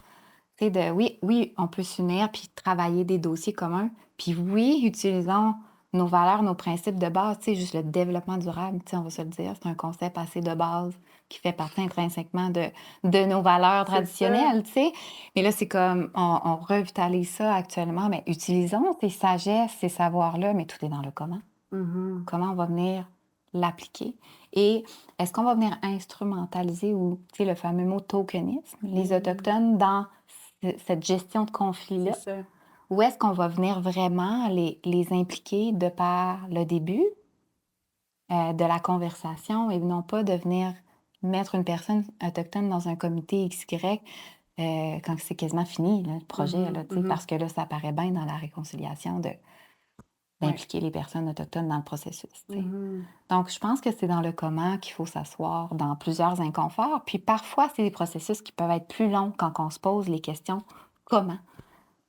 c'est oui, on peut s'unir puis travailler des dossiers communs. Puis oui, utilisons nos valeurs, nos principes de base, tu sais, juste le développement durable, tu sais, on va se le dire, c'est un concept assez de base qui fait partie intrinsèquement de nos valeurs C'est ça. traditionnelles, tu sais. Mais là, c'est comme, on revitalise ça actuellement, mais utilisons ces sagesses, ces savoirs-là, mais tout est dans le comment. Mhm. Comment on va venir l'appliquer et est-ce qu'on va venir instrumentaliser ou, tu sais, le fameux mot tokenisme, les Mhm. Autochtones dans cette gestion de C'est conflit-là? ça. Ou est-ce qu'on va venir vraiment les impliquer de par le début de la conversation et non pas de venir mettre une personne autochtone dans un comité XY quand c'est quasiment fini, là, le projet, là, Mhm. tu sais, Mhm. parce que là, ça paraît bien dans la réconciliation Ouais. d'impliquer les personnes autochtones dans le processus, tu sais. Mhm. Donc, je pense que c'est dans le comment qu'il faut s'asseoir dans plusieurs inconforts. Puis parfois, c'est des processus qui peuvent être plus longs quand on se pose les questions comment.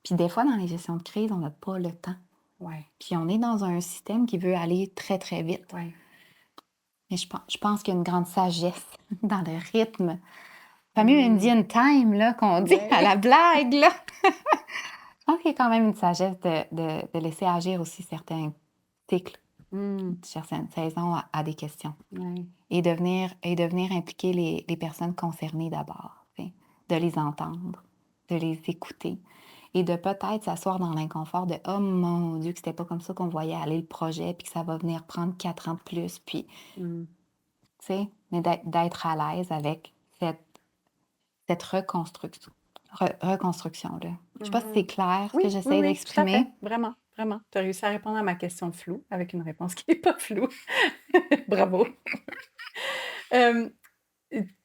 Puis des fois, dans les gestions de crise, on n'a pas le temps. Ouais. Puis on est dans un système qui veut aller très, très vite. Ouais. Mais je pense qu'il y a une grande sagesse dans le rythme. Le fameux Mhm. Indian time, là, qu'on dit à Ouais. la blague, là. Je pense qu'il y a quand même une sagesse de laisser agir aussi certains cycles, Mhm. certaines saisons à des questions. Ouais. Et de venir impliquer les personnes concernées d'abord, tu sais, de les entendre, de les écouter et de peut-être s'asseoir dans l'inconfort de «Oh mon Dieu, que c'était pas comme ça qu'on voyait aller le projet, puis que ça va venir prendre 4 ans de plus», puis, Mhm. tu sais, mais d'être à l'aise avec cette reconstruction-là. Je sais pas si c'est Mhm. clair ce que Oui, oui, j'essaie oui, tout à fait. d'exprimer. Vraiment, vraiment. Tu as réussi à répondre à ma question floue avec une réponse qui n'est pas floue. Bravo. Euh,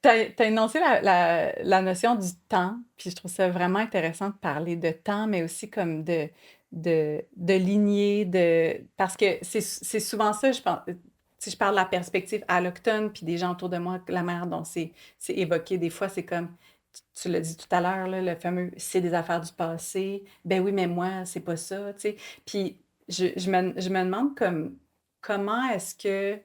t'as énoncé la notion du temps, puis je trouve ça vraiment intéressant de parler de temps, mais aussi comme de lignée, parce que c'est souvent ça, je pense. Si je parle de la perspective alloctone, puis des gens autour de moi, la manière dont c'est évoqué, des fois, c'est comme, tu l'as dit tout à l'heure, là, le fameux «c'est des affaires du passé», ben oui, mais moi, c'est pas ça, tu sais. Puis je me demande comme, comment est-ce que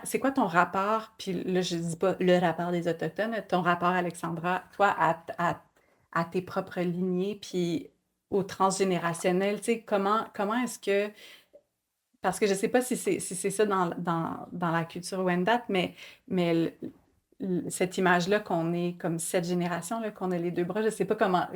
c'est quoi ton rapport, puis là, je dis pas le rapport des Autochtones, ton rapport, Alexandra, toi, à tes propres lignées, puis au transgénérationnel, tu sais, comment est-ce que, parce que je sais pas si c'est ça dans la culture Wendat, mais cette image-là qu'on est comme cette génération-là, qu'on a les deux bras, je sais pas comment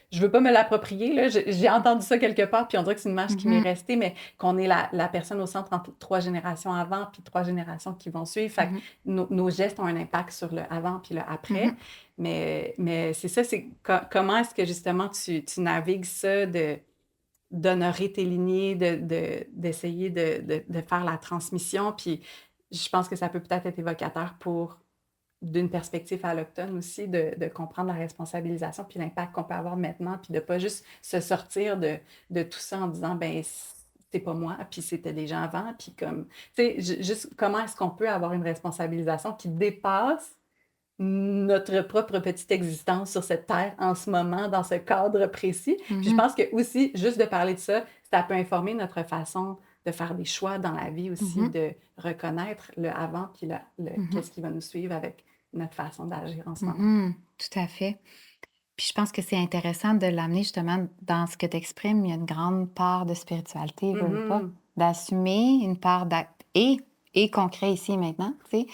je veux pas me l'approprier, là, j'ai entendu ça quelque part, puis on dirait que c'est une image qui m'est Mhm, restée, mais qu'on est la personne au centre entre 3 générations avant, puis 3 générations qui vont suivre. Fait que mhm, nos gestes ont un impact sur le avant puis le après. mhm. Mais c'est ça, c'est comment est-ce que justement tu navigues ça d'honorer tes lignées, d'essayer de faire la transmission. Puis je pense que ça peut peut-être être évocateur pour, d'une perspective alloctone aussi, de comprendre la responsabilisation puis l'impact qu'on peut avoir maintenant, puis de pas juste se sortir de tout ça en disant, ben c'est pas moi, puis c'était des gens avant, puis comme, tu sais, juste comment est-ce qu'on peut avoir une responsabilisation qui dépasse notre propre petite existence sur cette terre en ce moment, dans ce cadre précis. Puis je Mhm, pense que aussi, juste de parler de ça peut informer notre façon de faire des choix dans la vie aussi, mhm, de reconnaître le avant puis mhm, qu'est-ce qui va nous suivre avec notre façon d'agir en ce moment. mhm, tout à fait. Puis je pense que c'est intéressant de l'amener justement dans ce que tu exprimes. Il y a une grande part de spiritualité, veux pas, Mhm. d'assumer une part d'acte et concret ici et maintenant, tu sais,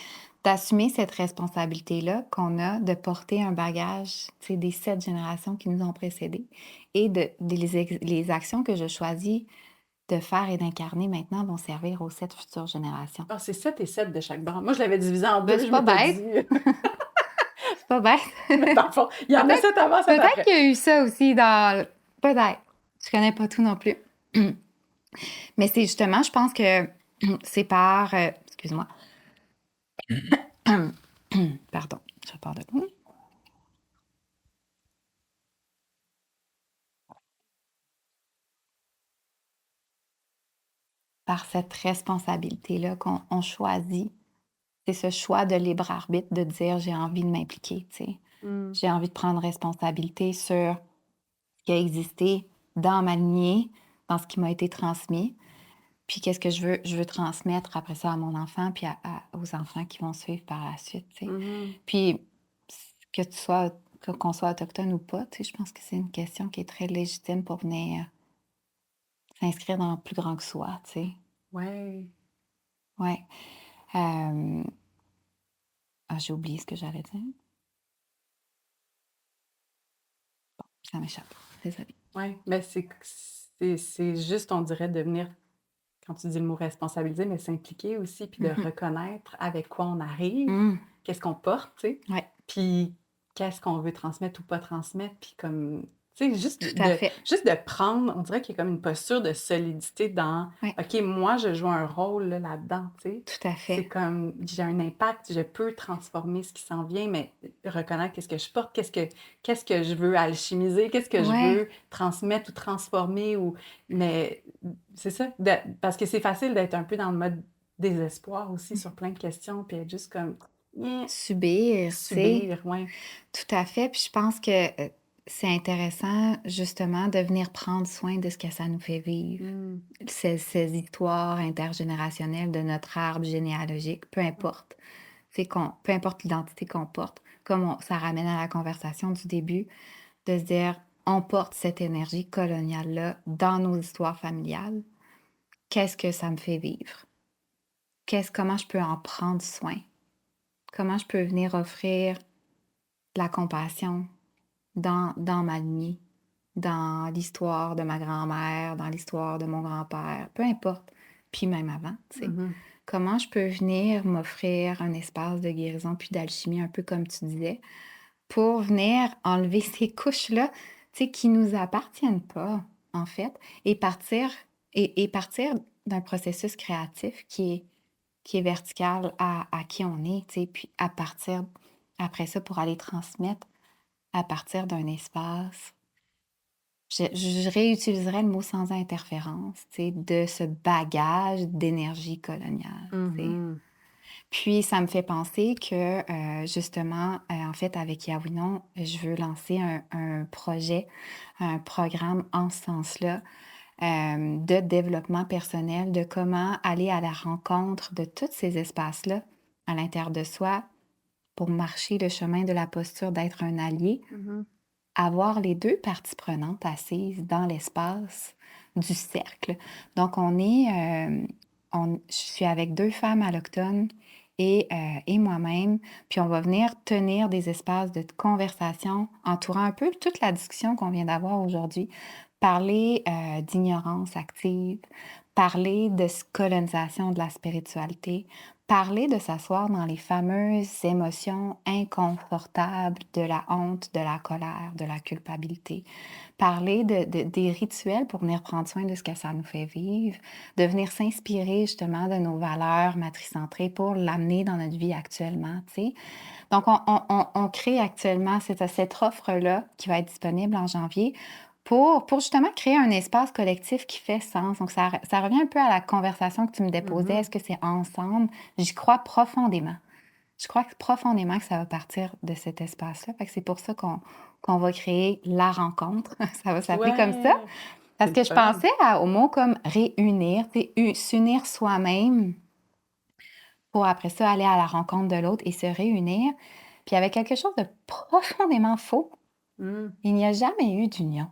d'assumer cette responsabilité-là qu'on a de porter un bagage, tu sais, des 7 générations qui nous ont précédés et les actions que je choisis de faire et d'incarner maintenant vont servir aux 7 futures générations. Ah, c'est 7 et 7 de chaque bord. Moi, je l'avais divisé en Ben, deux, c'est je pas m'étais bête, dit. c'est pas bête. Mais dans le fond, il y en a Peut-être 7 avant, 7 peut-être après. qu'il y a eu ça aussi dans peut-être. Je connais pas tout non plus. Mais c'est justement, je pense que c'est par excuse-moi. Pardon, je repars de loin. Par cette responsabilité-là qu'on choisit. C'est ce choix de libre arbitre de dire j'ai envie de m'impliquer, tu sais. Mm. J'ai envie de prendre responsabilité sur ce qui a existé dans ma lignée, dans ce qui m'a été transmis. Puis qu'est-ce que je veux transmettre après ça à mon enfant, puis aux enfants qui vont suivre par la suite, tu sais. Mhm. Puis qu'on soit autochtone ou pas, tu sais, je pense que c'est une question qui est très légitime pour venir s'inscrire dans plus grand que soi, tu sais. Ouais. Ouais. J'ai oublié ce que j'allais dire. Ça m'échappe. Désolée. Ouais. Mais c'est juste, on dirait, devenir, quand tu dis le mot responsabiliser, mais s'impliquer aussi, puis de Mhm. reconnaître avec quoi on arrive, Mm. qu'est-ce qu'on porte, tu sais, Ouais, puis qu'est-ce qu'on veut transmettre ou pas transmettre, puis comme, tu sais, tout à fait. juste de prendre, on dirait qu'il y a comme une posture de solidité dans, Ouais, OK, moi, je joue un rôle là, là-dedans, tu sais. tout à C'est fait. comme, j'ai un impact, je peux transformer ce qui s'en vient, mais reconnaître qu'est-ce que je porte, qu'est-ce que je veux alchimiser, qu'est-ce que je Ouais. veux transmettre ou transformer, ou, mais c'est ça, parce que c'est facile d'être un peu dans le mode désespoir aussi sur plein de questions, puis être juste comme, eh, Subir, tu sais. subir, ouais. Tout à fait. Puis je pense que c'est intéressant, justement, de venir prendre soin de ce que ça nous fait vivre. Mm. Ces histoires intergénérationnelles de notre arbre généalogique, peu importe. Peu importe l'identité qu'on porte, comme ça ramène à la conversation du début, de se dire, on porte cette énergie coloniale-là dans nos histoires familiales. Qu'est-ce que ça me fait vivre? Comment je peux en prendre soin? Comment je peux venir offrir de la compassion dans ma lignée, dans l'histoire de ma grand-mère, dans l'histoire de mon grand-père, peu importe, puis même avant, tu sais. Mhm. Comment je peux venir m'offrir un espace de guérison puis d'alchimie, un peu comme tu disais, pour venir enlever ces couches-là, tu sais, qui nous appartiennent pas, en fait, et partir d'un processus créatif qui est vertical à qui on est, tu sais, puis à partir, après ça, pour aller transmettre à partir d'un espace. Je réutiliserais le mot sans interférence, tu sais, de ce bagage d'énergie coloniale, tu sais. Mhm. Puis ça me fait penser que, justement, en fait, avec Yawinon, je veux lancer un projet, un programme en ce sens-là, de développement personnel, de comment aller à la rencontre de tous ces espaces-là à l'intérieur de soi pour marcher le chemin de la posture d'être un allié, Mhm. avoir les 2 parties prenantes assises dans l'espace du cercle. Donc je suis avec 2 femmes allochtones et moi-même, puis on va venir tenir des espaces de conversation entourant un peu toute la discussion qu'on vient d'avoir aujourd'hui. Parler, d'ignorance active, parler de colonisation de la spiritualité, parler de s'asseoir dans les fameuses émotions inconfortables de la honte, de la colère, de la culpabilité. Parler des rituels pour venir prendre soin de ce que ça nous fait vivre, de venir s'inspirer justement de nos valeurs matricentrées pour l'amener dans notre vie actuellement, tu sais. Donc, on crée actuellement cette offre-là qui va être disponible en janvier pour justement créer un espace collectif qui fait sens. Donc, ça revient un peu à la conversation que tu me déposais. Mhm. Est-ce que c'est ensemble? J'y crois profondément. Je crois que profondément que ça va partir de cet espace-là. Fait que c'est pour ça qu'on va créer la rencontre. Ça va s'appeler comme ça. Ouais! C'est Parce le que je fun. pensais au mot comme réunir, tu sais, s'unir soi-même pour après ça aller à la rencontre de l'autre et se réunir. Puis il y avait quelque chose de profondément faux. Mmh. Il n'y a jamais eu d'union.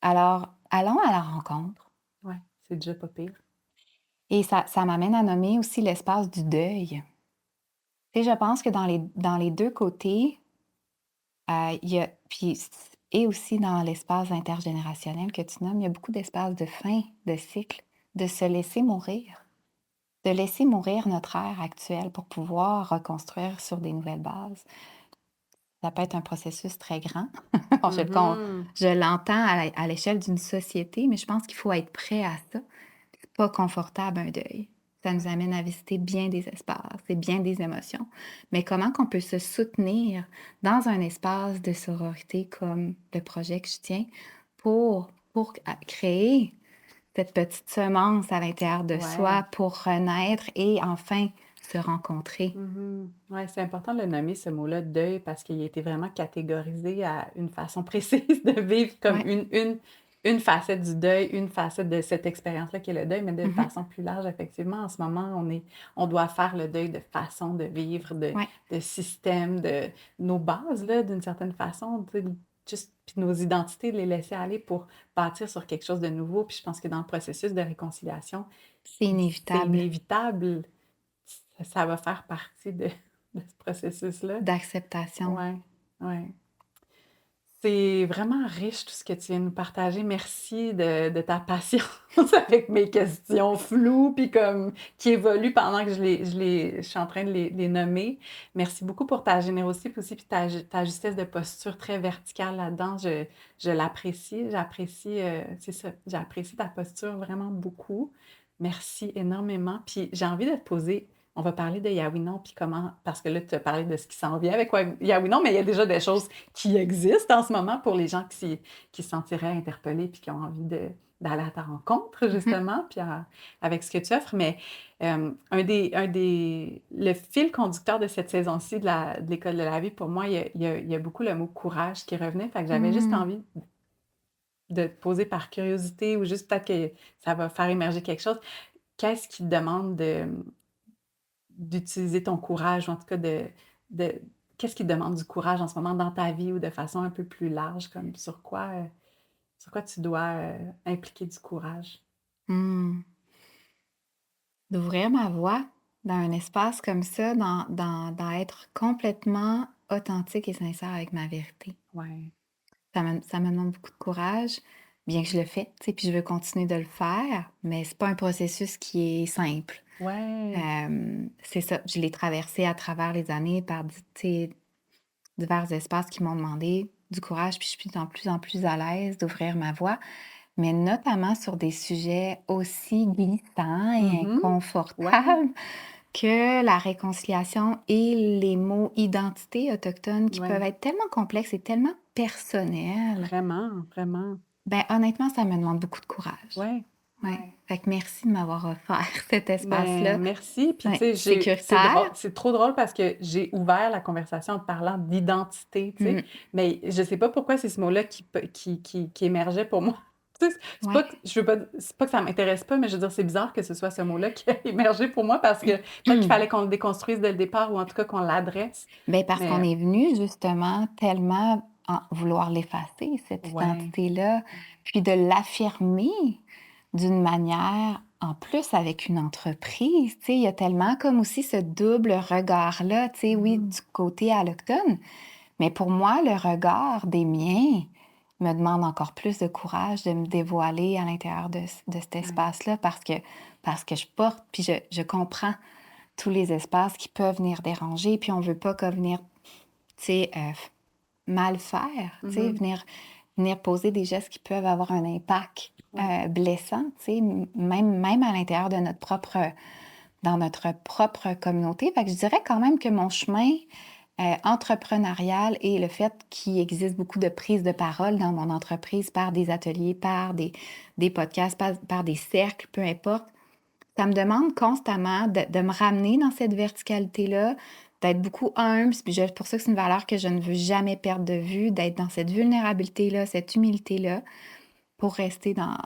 Alors, allons à la rencontre. Ouais, c'est déjà pas pire. Et ça m'amène à nommer aussi l'espace du deuil. Tu sais, je pense que dans les deux côtés, il y a, puis, et aussi dans l'espace intergénérationnel que tu nommes, il y a beaucoup d'espace de fin de cycle, de se laisser mourir, de laisser mourir notre ère actuelle pour pouvoir reconstruire sur des nouvelles bases. Ça peut être un processus très grand. Bon, Mmh. je l'entends à l'échelle d'une société, mais je pense qu'il faut être prêt à ça. C'est pas confortable un deuil. Ça nous amène à visiter bien des espaces et bien des émotions. Mais comment qu'on peut se soutenir dans un espace de sororité comme le projet que je tiens pour créer cette petite semence à l'intérieur de Ouais. soi pour renaître et enfin se rencontrer. Mmh. Ouais, c'est important de le nommer ce mot-là, deuil, parce qu'il a été vraiment catégorisé à une façon précise de vivre comme Ouais. une facette du deuil, une facette de cette expérience-là qui est le deuil, mais de Mhm. façon plus large, effectivement, en ce moment, on doit faire le deuil de façon de vivre, Ouais. de système, de nos bases, là, d'une certaine façon, tu sais, juste, puis nos identités, de les laisser aller pour bâtir sur quelque chose de nouveau. Puis je pense que dans le processus de réconciliation, C'est c'est inévitable inévitable. Ça va faire partie de ce processus-là. d'acceptation. Ouais, ouais. C'est vraiment riche tout ce que tu viens de nous partager. Merci de ta patience avec mes questions floues, puis comme qui évoluent pendant que je suis en train de les nommer. Merci beaucoup pour ta générosité puis aussi, puis ta justesse de posture très verticale là-dedans. Je l'apprécie. J'apprécie, c'est ça, j'apprécie ta posture vraiment beaucoup. Merci énormément. Puis j'ai envie de te poser, on va parler de Yawinon, puis comment, parce que là, tu as parlé de ce qui s'en vient avec Yawinon, mais il y a déjà des choses qui existent en ce moment pour les gens qui se sentiraient interpellés puis qui ont envie d'aller à ta rencontre, Mhm. justement, puis avec ce que tu offres. Mais le fil conducteur de cette saison-ci de l'École de la vie, pour moi, il y a beaucoup le mot courage qui revenait. Fait que j'avais juste Mm. envie de te poser par curiosité ou juste peut-être que ça va faire émerger quelque chose. Qu'est-ce qui te demande d'utiliser ton courage, ou en tout cas de qu'est-ce qui te demande du courage en ce moment dans ta vie ou de façon un peu plus large, comme sur quoi tu dois impliquer du courage? Mm. D'ouvrir ma voix dans un espace comme ça, dans être complètement authentique et sincère avec ma vérité. Ouais. Ça me demande beaucoup de courage, bien que je le fais, tu sais, puis je veux continuer de le faire, mais c'est pas un processus qui est simple. Ouais. C'est ça, je l'ai traversé à travers les années par, tu sais, divers espaces qui m'ont demandé du courage, puis je suis de plus en plus à l'aise d'ouvrir ma voix, mais notamment sur des sujets aussi glissants et Mhm. Ouais. inconfortables que la réconciliation et les mots identité autochtone qui peuvent Ouais. être tellement complexes et tellement personnels. Vraiment, vraiment. Ben, honnêtement, ça me demande beaucoup de courage. Ouais. Ouais. Ouais. Fait que merci de m'avoir offert cet Ben, espace-là. merci. Puis, tu Ouais, sais, c'est drôle, sécuritaire. c'est trop drôle parce que j'ai ouvert la conversation en te parlant d'identité, tu sais. Mhm. Mais je sais pas pourquoi c'est ce mot-là qui émergeait pour moi. Tu sais, Ouais. c'est pas que ça m'intéresse pas, mais je veux dire, c'est bizarre que ce soit ce mot-là qui a émergé pour moi parce que peut-être qu'il fallait qu'on le déconstruise dès le départ ou en tout cas qu'on l'adresse. Ben, parce qu'on Mais, est venu justement tellement vouloir l'effacer, cette ouais. identité-là, puis de l'affirmer d'une manière, en plus avec une entreprise, tu sais, il y a tellement comme aussi ce double regard-là, tu sais, oui, Mhm. du côté alloctone, mais pour moi, le regard des miens me demande encore plus de courage de me dévoiler à l'intérieur de cet Ouais. espace-là parce que je porte, puis je comprends tous les espaces qui peuvent venir déranger, puis on veut pas que venir, tu sais, mal faire, tu sais, Mhm. venir poser des gestes qui peuvent avoir un impact Ouais. blessant, tu sais, même à l'intérieur de dans notre propre communauté. Fait que je dirais quand même que mon chemin entrepreneurial et le fait qu'il existe beaucoup de prises de parole dans mon entreprise par des ateliers, par des podcasts, par des cercles, peu importe, Ça me demande constamment de me ramener dans cette verticalité-là, d'être beaucoup humble, puis pour ça que c'est une valeur que je ne veux jamais perdre de vue, d'être dans cette vulnérabilité-là, cette humilité-là, pour rester dans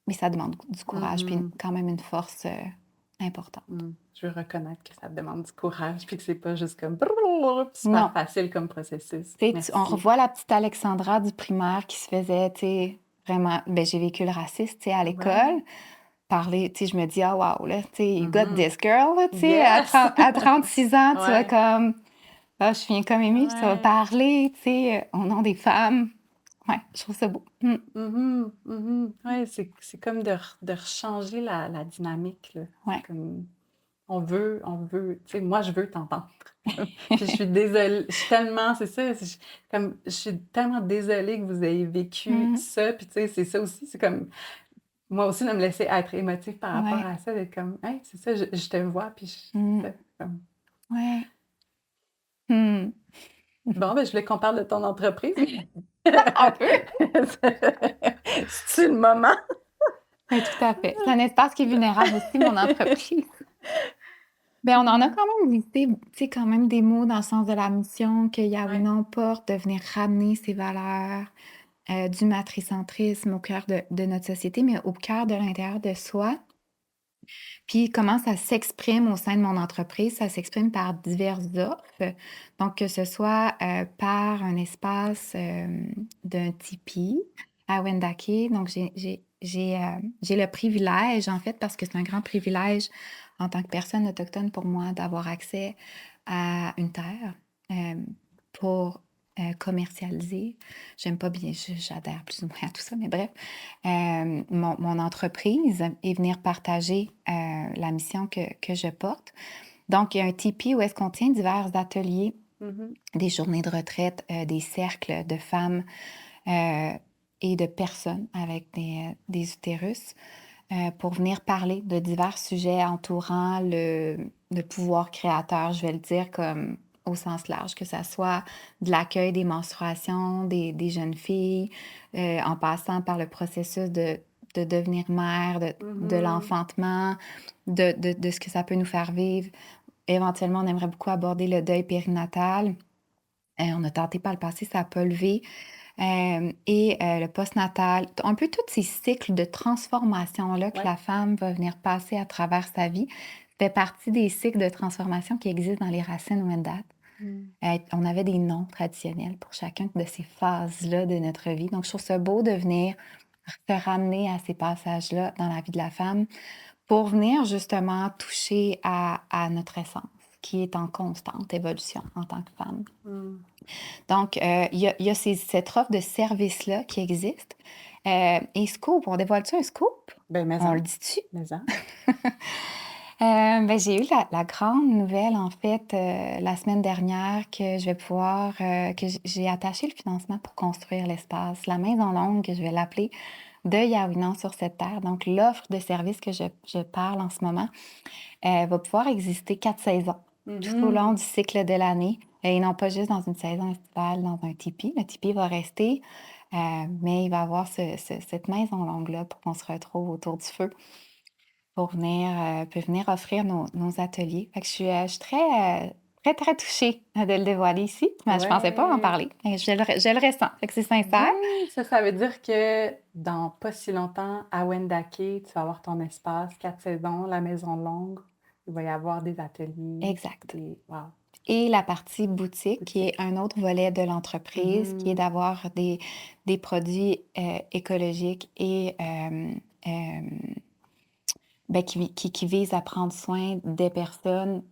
mais ça demande du courage, puis Mhm. quand même une force, importante. Je veux reconnaître que ça te demande du courage, puis que c'est pas juste comme brrr, super Non, facile comme processus. tu sais, on Merci. revoit la petite Alexandra du primaire qui se faisait, tu sais, vraiment ben, j'ai vécu le racisme, tu sais, à Ouais. l'école. Parler, tu sais, je me dis: «Ah wow, là, tu sais, you got Mhm. this girl, là», tu sais, Yes! à 36 ans, tu vas Ouais. comme ah, je viens comme émue, puis ça va Ouais. parler, tu sais, au nom des femmes. Ouais, je trouve ça beau. Mhm. Mhm. Ouais, c'est comme de rechanger la dynamique, là. C'est Ouais. comme, tu sais, moi, je veux t'entendre. Puis je suis désolée, je suis tellement, c'est ça, comme, je suis tellement désolée que vous ayez vécu Mmh. ça, puis tu sais, c'est ça aussi, c'est comme, moi aussi, de me laisser être émotive par rapport Ouais. à ça, d'être comme, hey, c'est ça, je te vois, puis Mmh. c'est ça, comme... Ouais. Mmh. Bon, ben, je voulais qu'on parle de ton entreprise. On peut. C'est le moment. Oui, tout à fait. C'est un espace qui est vulnérable aussi, mon entreprise. Ben, on en a quand même listé, tu sais, quand même des mots dans le sens de la mission que Ouais. Yawina porte, de venir ramener ces valeurs, du matricentrisme au cœur de notre société, mais au cœur de l'intérieur de soi. Puis comment ça s'exprime au sein de mon entreprise? Ça s'exprime par diverses offres. Donc, que ce soit par un espace d'un Tipeee à Wendake. Donc, j'ai le privilège, en fait, parce que c'est un grand privilège en tant que personne autochtone pour moi d'avoir accès à une terre euh, pour commercialiser. J'aime pas bien, j'adhère plus ou moins à tout ça, mais bref, mon entreprise et venir partager la mission que je porte. Donc, il y a un Tipeee où est-ce qu'on tient divers ateliers, Mhm. des journées de retraite, des cercles de femmes euh, et de personnes avec des utérus pour venir parler de divers sujets entourant le pouvoir créateur, je vais le dire comme au sens large, que ça soit de l'accueil des menstruations des jeunes filles, en passant par le processus de devenir mère, de Mhm. l'enfantement, de ce que ça peut nous faire vivre. Éventuellement, on aimerait beaucoup aborder le deuil périnatal. On a tenté par le passé, ça n'a pas levé. Et le postnatal, un peu tous ces cycles de transformation-là que Ouais. la femme va venir passer à travers sa vie, fait partie des cycles de transformation qui existent dans les racines Wendat. Mm. On avait des noms traditionnels pour chacune de ces phases-là de notre vie. Donc, je trouve ça beau de venir se ramener à ces passages-là dans la vie de la femme pour venir justement toucher à notre essence, qui est en constante évolution en tant que femme. Mm. Donc, il y a cette offre de service-là qui existe. Et Scoop, on dévoile-tu un scoop? Ben, On le dit-tu? mais Ben, j'ai eu la grande nouvelle, en fait, la semaine dernière que je vais pouvoir, que j'ai attaché le financement pour construire l'espace, la maison longue, que je vais l'appeler, de Yaouinan sur cette terre. Donc, l'offre de service que je parle en ce moment va pouvoir exister 4 saisons, tout au long Mhm. du cycle de l'année, et non pas juste dans une saison estivale, dans un tipi. Le tipi va rester, mais il va avoir cette maison longue-là pour qu'on se retrouve autour du feu, pour venir offrir nos ateliers. Fait que je suis très, très, très touchée de le dévoiler ici, mais je pensais pas en Ouais. parler. Et je le ressens, fait que c'est sincère. Ouais, ça veut dire que dans pas si longtemps, à Wendake, tu vas avoir ton espace, 4 saisons, la maison longue. Il va y avoir des ateliers, Exact. des... Wow, Et la partie boutique, qui est boutique. un autre volet de l'entreprise, qui est Mhm. d'avoir des produits écologiques et ben, qui visent à prendre soin des personnes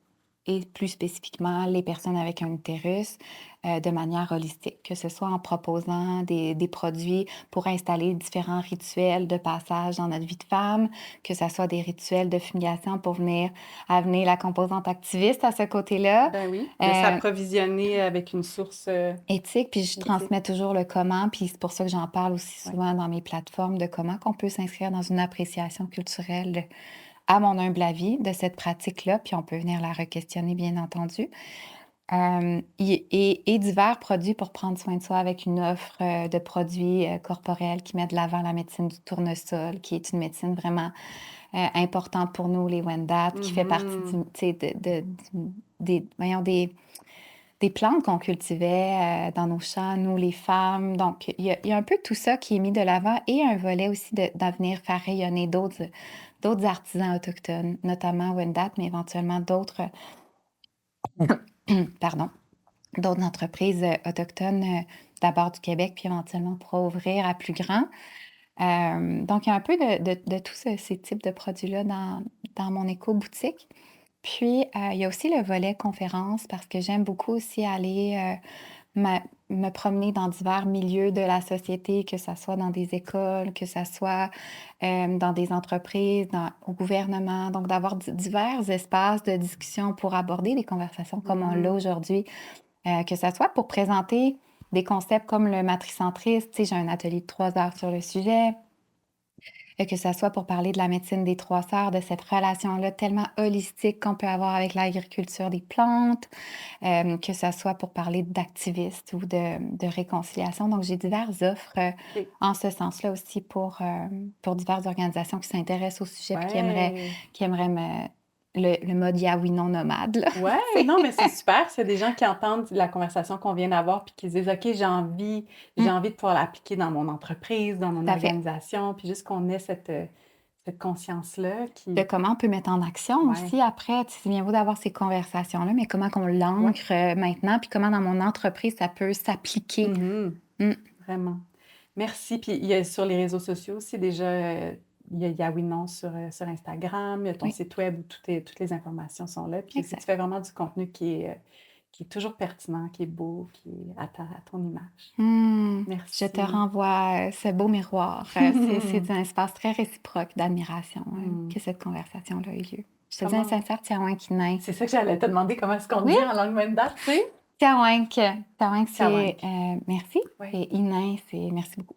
et plus spécifiquement les personnes avec un utérus de manière holistique, que ce soit en proposant des produits pour installer différents rituels de passage dans notre vie de femme, que ce soit des rituels de fumigation pour venir amener la composante activiste à ce côté-là. Ben oui, de Euh, s'approvisionner avec une source Éthique, puis je éthique. transmets toujours le comment, puis c'est pour ça que j'en parle aussi Ouais. souvent dans mes plateformes de comment qu'on peut s'inscrire dans une appréciation culturelle, à mon humble avis, de cette pratique-là, puis on peut venir la re-questionner, bien entendu. Et divers produits pour prendre soin de soi avec une offre de produits corporels qui met de l'avant la médecine du tournesol, qui est une médecine vraiment importante pour nous, les Wendat, qui fait partie Mhm. tu sais, voyons, des plantes qu'on cultivait dans nos champs, nous, les femmes. Donc, il y a un peu tout ça qui est mis de l'avant et un volet aussi d'en venir faire rayonner d'autres artisans autochtones, notamment Wendat, mais éventuellement d'autres, pardon, d'autres entreprises autochtones, d'abord du Québec, puis éventuellement pour ouvrir à plus grand. Donc, il y a un peu de tous ces types de produits-là dans mon éco-boutique. Puis, il y a aussi le volet conférence parce que j'aime beaucoup aussi aller me promener dans divers milieux de la société, que ce soit dans des écoles, que ce soit dans des entreprises, au gouvernement. Donc, d'avoir divers espaces de discussion pour aborder des conversations comme on l'a Mhm. aujourd'hui, que ce soit pour présenter des concepts comme le matricentrisme. Tu sais, j'ai un atelier de 3 heures sur le sujet. Que ça soit pour parler de la médecine des 3 sœurs, de cette relation-là tellement holistique qu'on peut avoir avec l'agriculture des plantes, que ça soit pour parler d'activistes ou de réconciliation. Donc, j'ai diverses offres OK. en ce sens-là aussi pour diverses organisations qui s'intéressent au sujet puis Ouais. qui aimeraient le mode oui non nomade, là. Ouais, C'est- non, mais c'est super. C'est des gens qui entendent la conversation qu'on vient d'avoir puis qui se disent, OK, j'ai Mm, envie de pouvoir l'appliquer dans mon entreprise, dans mon tout à fait. organisation, puis juste qu'on ait cette conscience-là De qui, comment on peut mettre en action ouais, aussi après. Tu sais, c'est bien beau d'avoir ces conversations-là, mais comment qu'on ouais, l'ancre maintenant, puis comment dans mon entreprise ça peut s'appliquer. mhm, Mm. vraiment. Merci. Puis il y a sur les réseaux sociaux aussi déjà, il y a Yaoi Non sur Instagram, il y a ton Oui, site web où toutes les informations sont là. Puis aussi, tu exact. fais vraiment du contenu qui est toujours pertinent, qui est beau, qui est à ton image. Je te Merci. renvoie ce beau miroir. C'est un espace très réciproque d'admiration Hmm. que cette conversation-là a eu lieu. Je te dis un Comment... sincère tiawankinan. C'est ça que j'allais te demander, comment est-ce qu'on Oui, dit en langue Wendat, tu sais? tiawank. Tiawank, c'est Tiawank. merci. Oui. Et inin, c'est merci beaucoup.